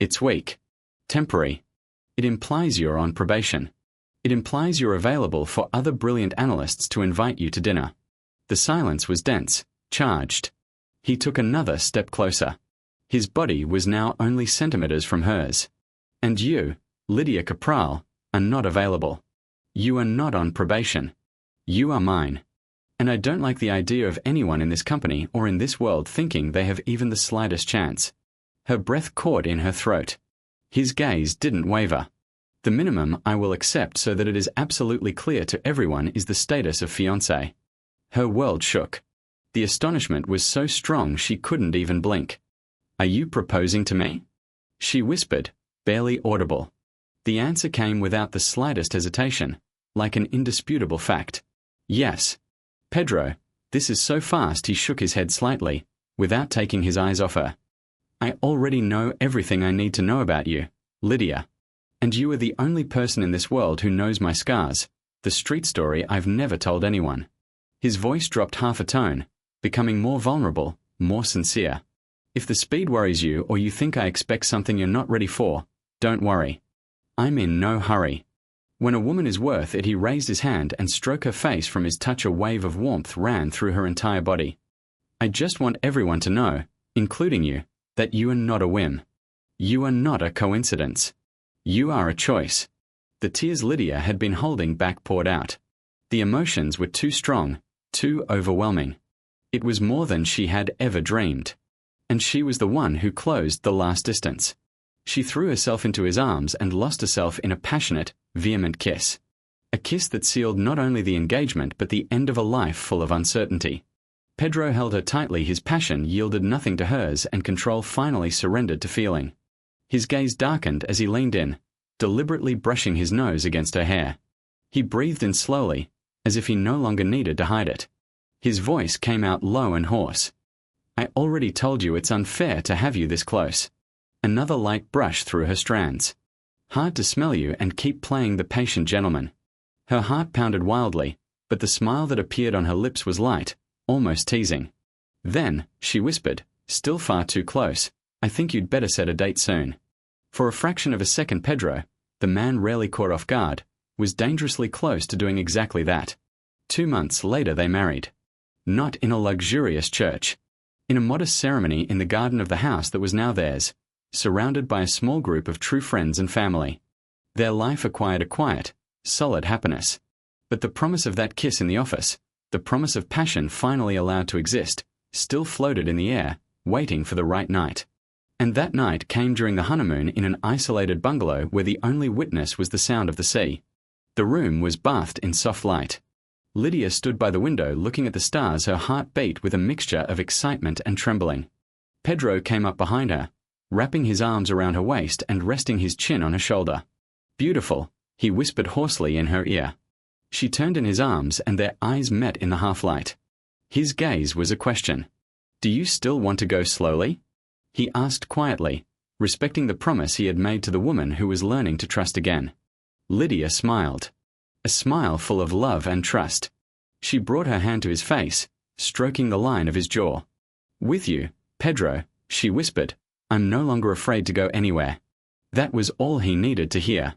It's weak. Temporary. It implies you're on probation. It implies you're available for other brilliant analysts to invite you to dinner. The silence was dense, charged. He took another step closer. His body was now only centimeters from hers. And you, Lydia Capral, are not available. You are not on probation. You are mine. And I don't like the idea of anyone in this company or in this world thinking they have even the slightest chance. Her breath caught in her throat. His gaze didn't waver. The minimum I will accept so that it is absolutely clear to everyone is the status of fiancé. Her world shook. The astonishment was so strong she couldn't even blink. Are you proposing to me? She whispered, barely audible. The answer came without the slightest hesitation, like an indisputable fact. Yes. Pedro, this is so fast. He shook his head slightly, without taking his eyes off her. I already know everything I need to know about you, Lydia. And you are the only person in this world who knows my scars, the street story I've never told anyone. His voice dropped half a tone, becoming more vulnerable, more sincere. If the speed worries you or you think I expect something you're not ready for, don't worry. I'm in no hurry. When a woman is worth it, he raised his hand and stroked her face. From his touch a wave of warmth ran through her entire body. I just want everyone to know, including you, that you are not a whim. You are not a coincidence. You are a choice. The tears Lydia had been holding back poured out. The emotions were too strong, too overwhelming. It was more than she had ever dreamed. And she was the one who closed the last distance. She threw herself into his arms and lost herself in a passionate, vehement kiss. A kiss that sealed not only the engagement but the end of a life full of uncertainty. Pedro held her tightly. His passion yielded nothing to hers and control finally surrendered to feeling. His gaze darkened as he leaned in, deliberately brushing his nose against her hair. He breathed in slowly, as if he no longer needed to hide it. His voice came out low and hoarse. I already told you it's unfair to have you this close. Another light brush through her strands. Hard to smell you and keep playing the patient gentleman. Her heart pounded wildly, but the smile that appeared on her lips was light, almost teasing. Then, she whispered, still far too close, I think you'd better set a date soon. For a fraction of a second Pedro, the man rarely caught off guard, was dangerously close to doing exactly that. 2 months later they married. Not in a luxurious church. In a modest ceremony in the garden of the house that was now theirs, surrounded by a small group of true friends and family. Their life acquired a quiet, solid happiness. But the promise of that kiss in the office, the promise of passion finally allowed to exist, still floated in the air, waiting for the right night. And that night came during the honeymoon in an isolated bungalow where the only witness was the sound of the sea. The room was bathed in soft light. Lydia stood by the window looking at the stars, her heart beat with a mixture of excitement and trembling. Pedro came up behind her, wrapping his arms around her waist and resting his chin on her shoulder. Beautiful, he whispered hoarsely in her ear. She turned in his arms and their eyes met in the half-light. His gaze was a question. "Do you still want to go slowly?" he asked quietly, respecting the promise he had made to the woman who was learning to trust again. Lydia smiled. A smile full of love and trust. She brought her hand to his face, stroking the line of his jaw. "With you, Pedro," she whispered, "I'm no longer afraid to go anywhere." That was all he needed to hear.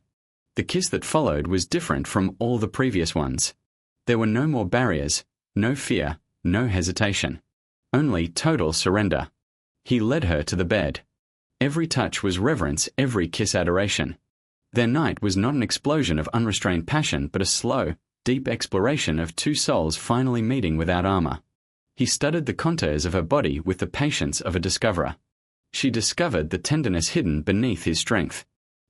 The kiss that followed was different from all the previous ones. There were no more barriers, no fear, no hesitation. Only total surrender. He led her to the bed. Every touch was reverence, every kiss adoration. Their night was not an explosion of unrestrained passion but a slow, deep exploration of two souls finally meeting without armor. He studied the contours of her body with the patience of a discoverer. She discovered the tenderness hidden beneath his strength.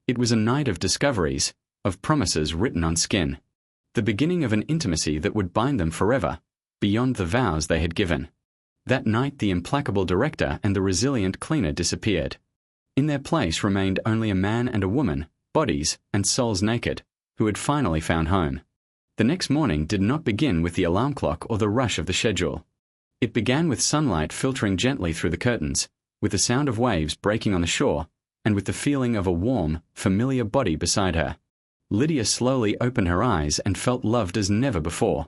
It was a night of discoveries, of promises written on skin. The beginning of an intimacy that would bind them forever, beyond the vows they had given. That night the implacable director and the resilient cleaner disappeared. In their place remained only a man and a woman, bodies and souls naked, who had finally found home. The next morning did not begin with the alarm clock or the rush of the schedule. It began with sunlight filtering gently through the curtains, with the sound of waves breaking on the shore, and with the feeling of a warm, familiar body beside her. Lydia slowly opened her eyes and felt loved as never before.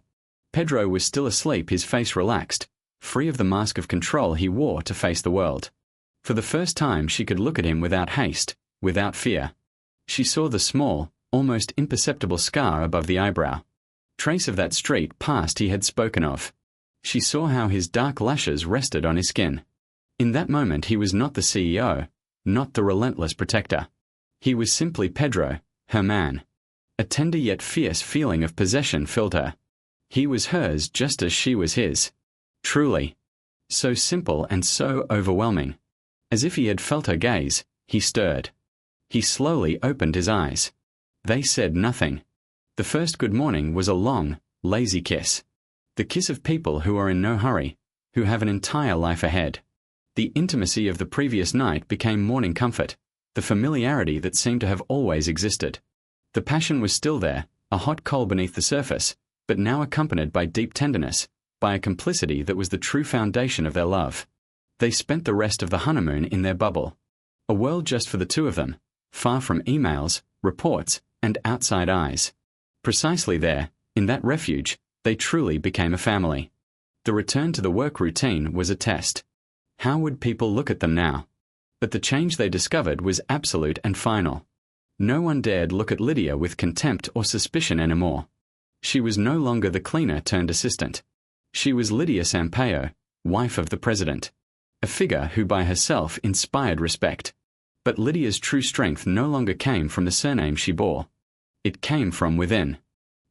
Pedro was still asleep, his face relaxed, free of the mask of control he wore to face the world. For the first time she could look at him without haste, without fear. She saw the small, almost imperceptible scar above the eyebrow. Trace of that street past he had spoken of. She saw how his dark lashes rested on his skin. In that moment he was not the CEO, not the relentless protector. He was simply Pedro, her man. A tender yet fierce feeling of possession filled her. He was hers just as she was his. Truly. So simple and so overwhelming. As if he had felt her gaze, he stirred. He slowly opened his eyes. They said nothing. The first good morning was a long, lazy kiss. The kiss of people who are in no hurry, who have an entire life ahead. The intimacy of the previous night became morning comfort, the familiarity that seemed to have always existed. The passion was still there, a hot coal beneath the surface, but now accompanied by deep tenderness, by a complicity that was the true foundation of their love. They spent the rest of the honeymoon in their bubble. A world just for the two of them, far from emails, reports, and outside eyes. Precisely there, in that refuge, they truly became a family. The return to the work routine was a test. How would people look at them now? But the change they discovered was absolute and final. No one dared look at Lydia with contempt or suspicion anymore. She was no longer the cleaner turned assistant. She was Lydia Sampaio, wife of the president. A figure who by herself inspired respect. But Lydia's true strength no longer came from the surname she bore. It came from within.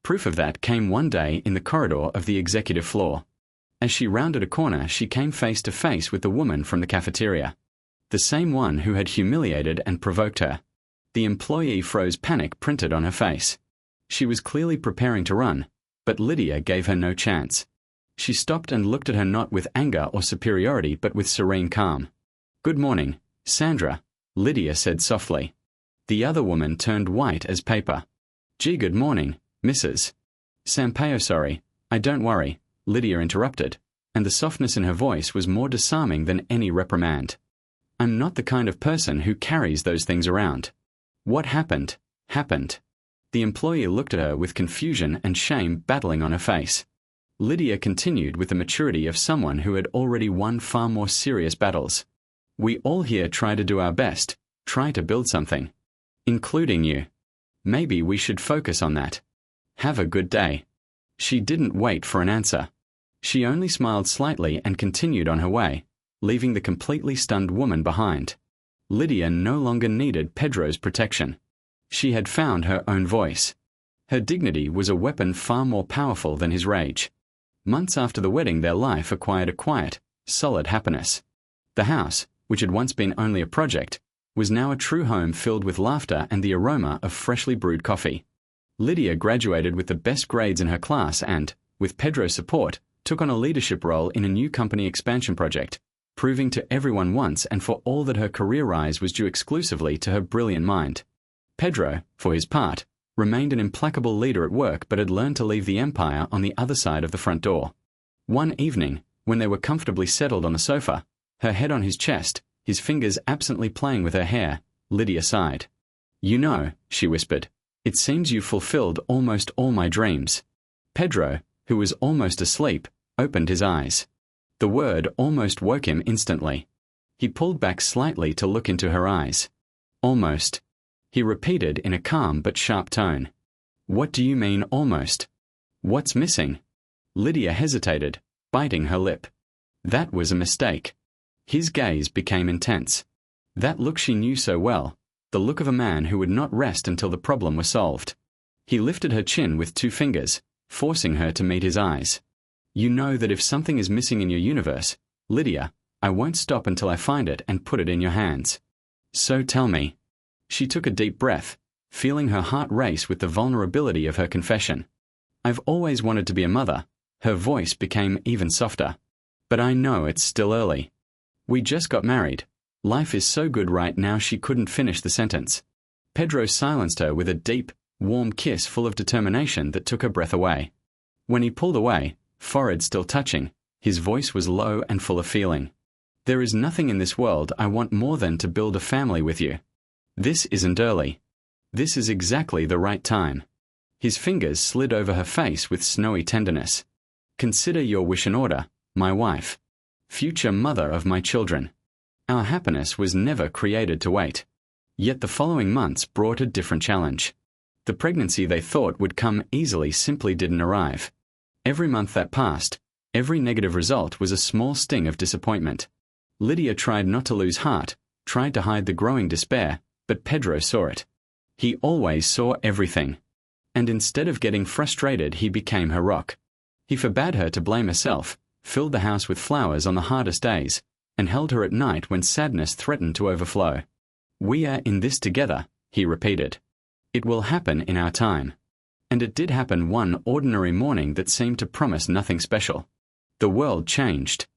Proof of that came one day in the corridor of the executive floor. As she rounded a corner, she came face to face with the woman from the cafeteria. The same one who had humiliated and provoked her. The employee froze, panic printed on her face. She was clearly preparing to run, but Lydia gave her no chance. She stopped and looked at her not with anger or superiority but with serene calm. "Good morning, Sandra," Lydia said softly. The other woman turned white as paper. "Gee, good morning, Mrs. Sampaio." "Sorry, don't worry," Lydia interrupted, and the softness in her voice was more disarming than any reprimand. "I'm not the kind of person who carries those things around. What happened, happened." The employee looked at her with confusion and shame battling on her face. Lydia continued with the maturity of someone who had already won far more serious battles. "We all here try to do our best, try to build something. Including you. Maybe we should focus on that. Have a good day." She didn't wait for an answer. She only smiled slightly and continued on her way, leaving the completely stunned woman behind. Lydia no longer needed Pedro's protection. She had found her own voice. Her dignity was a weapon far more powerful than his rage. Months after the wedding, their life acquired a quiet, solid happiness. The house, which had once been only a project, was now a true home filled with laughter and the aroma of freshly brewed coffee. Lydia graduated with the best grades in her class and, with Pedro's support, took on a leadership role in a new company expansion project, proving to everyone once and for all that her career rise was due exclusively to her brilliant mind. Pedro, for his part, remained an implacable leader at work but had learned to leave the empire on the other side of the front door. One evening, when they were comfortably settled on the sofa, her head on his chest, his fingers absently playing with her hair, Lydia sighed. "You know," she whispered, "it seems you've fulfilled almost all my dreams." Pedro, who was almost asleep, opened his eyes. The word almost woke him instantly. He pulled back slightly to look into her eyes. "Almost," he repeated in a calm but sharp tone. "What do you mean, almost? What's missing?" Lydia hesitated, biting her lip. That was a mistake. His gaze became intense. That look she knew so well, the look of a man who would not rest until the problem was solved. He lifted her chin with 2 fingers, forcing her to meet his eyes. "You know that if something is missing in your universe, Lydia, I won't stop until I find it and put it in your hands. So tell me." She took a deep breath, feeling her heart race with the vulnerability of her confession. "I've always wanted to be a mother." Her voice became even softer. "But I know it's still early. We just got married. Life is so good right now." She couldn't finish the sentence. Pedro silenced her with a deep, warm kiss full of determination that took her breath away. When he pulled away, forehead still touching, his voice was low and full of feeling. "There is nothing in this world I want more than to build a family with you. This isn't early. This is exactly the right time." His fingers slid over her face with snowy tenderness. "Consider your wish in order, my wife. Future mother of my children. Our happiness was never created to wait." Yet the following months brought a different challenge. The pregnancy they thought would come easily simply didn't arrive. Every month that passed, every negative result was a small sting of disappointment. Lydia tried not to lose heart, tried to hide the growing despair, but Pedro saw it. He always saw everything. And instead of getting frustrated, he became her rock. He forbade her to blame herself, filled the house with flowers on the hardest days, and held her at night when sadness threatened to overflow. "We are in this together," he repeated. "It will happen in our time." And it did happen one ordinary morning that seemed to promise nothing special. The world changed.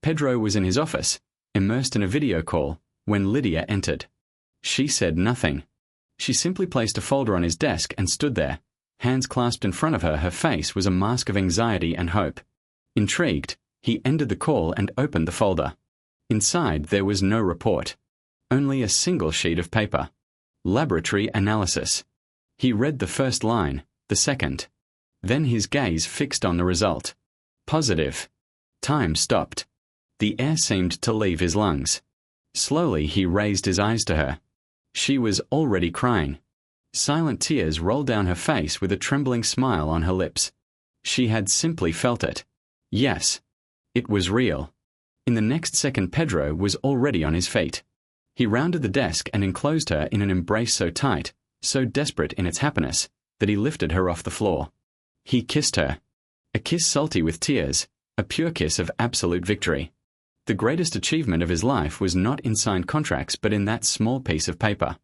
Pedro was in his office, immersed in a video call, when Lydia entered. She said nothing. She simply placed a folder on his desk and stood there, hands clasped in front of her. Her face was a mask of anxiety and hope. Intrigued, he ended the call and opened the folder. Inside there was no report. Only a single sheet of paper. Laboratory analysis. He read the first line, the second. Then his gaze fixed on the result. Positive. Time stopped. The air seemed to leave his lungs. Slowly he raised his eyes to her. She was already crying. Silent tears rolled down her face with a trembling smile on her lips. She had simply felt it. Yes. It was real. In the next second Pedro was already on his feet. He rounded the desk and enclosed her in an embrace so tight, so desperate in its happiness, that he lifted her off the floor. He kissed her. A kiss salty with tears, a pure kiss of absolute victory. The greatest achievement of his life was not in signed contracts but in that small piece of paper.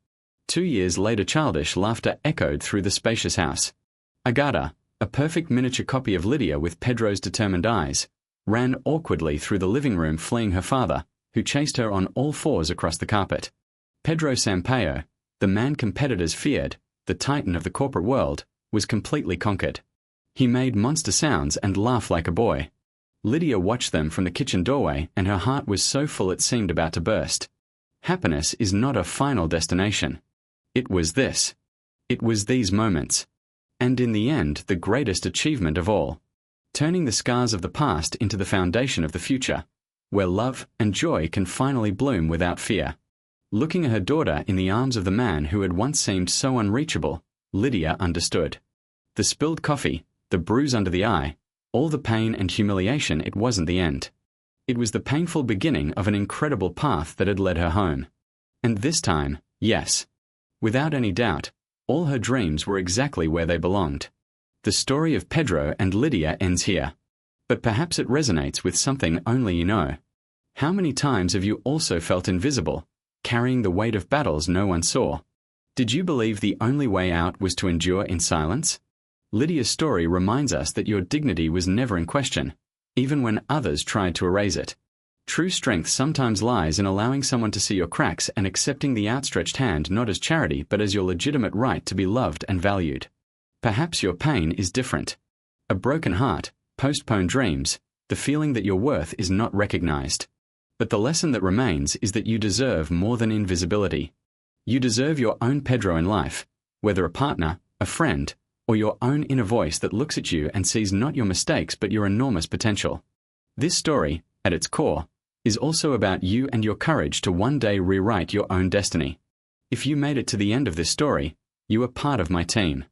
2 years later childish laughter echoed through the spacious house. Agata, a perfect miniature copy of Lydia with Pedro's determined eyes, ran awkwardly through the living room fleeing her father, who chased her on all fours across the carpet. Pedro Sampaio, the man competitors feared, the titan of the corporate world, was completely conquered. He made monster sounds and laughed like a boy. Lydia watched them from the kitchen doorway and her heart was so full it seemed about to burst. Happiness is not a final destination. It was this. It was these moments. And in the end, the greatest achievement of all. Turning the scars of the past into the foundation of the future, where love and joy can finally bloom without fear. Looking at her daughter in the arms of the man who had once seemed so unreachable, Lydia understood. The spilled coffee, the bruise under the eye, all the pain and humiliation, it wasn't the end. It was the painful beginning of an incredible path that had led her home. And this time, yes. Without any doubt, all her dreams were exactly where they belonged. The story of Pedro and Lydia ends here. But perhaps it resonates with something only you know. How many times have you also felt invisible, carrying the weight of battles no one saw? Did you believe the only way out was to endure in silence? Lydia's story reminds us that your dignity was never in question, even when others tried to erase it. True strength sometimes lies in allowing someone to see your cracks and accepting the outstretched hand not as charity but as your legitimate right to be loved and valued. Perhaps your pain is different. A broken heart, postponed dreams, the feeling that your worth is not recognized. But the lesson that remains is that you deserve more than invisibility. You deserve your own Pedro in life, whether a partner, a friend, or your own inner voice that looks at you and sees not your mistakes but your enormous potential. This story, at its core, is also about you and your courage to one day rewrite your own destiny. If you made it to the end of this story, you are part of my team.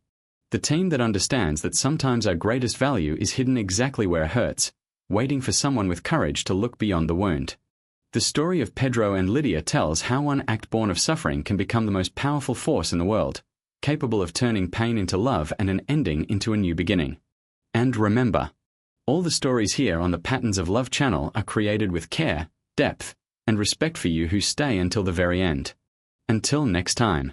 The team that understands that sometimes our greatest value is hidden exactly where it hurts, waiting for someone with courage to look beyond the wound. The story of Pedro and Lydia tells how one act born of suffering can become the most powerful force in the world, capable of turning pain into love and an ending into a new beginning. And remember, all the stories here on the Patterns of Love channel are created with care, depth, and respect for you who stay until the very end. Until next time.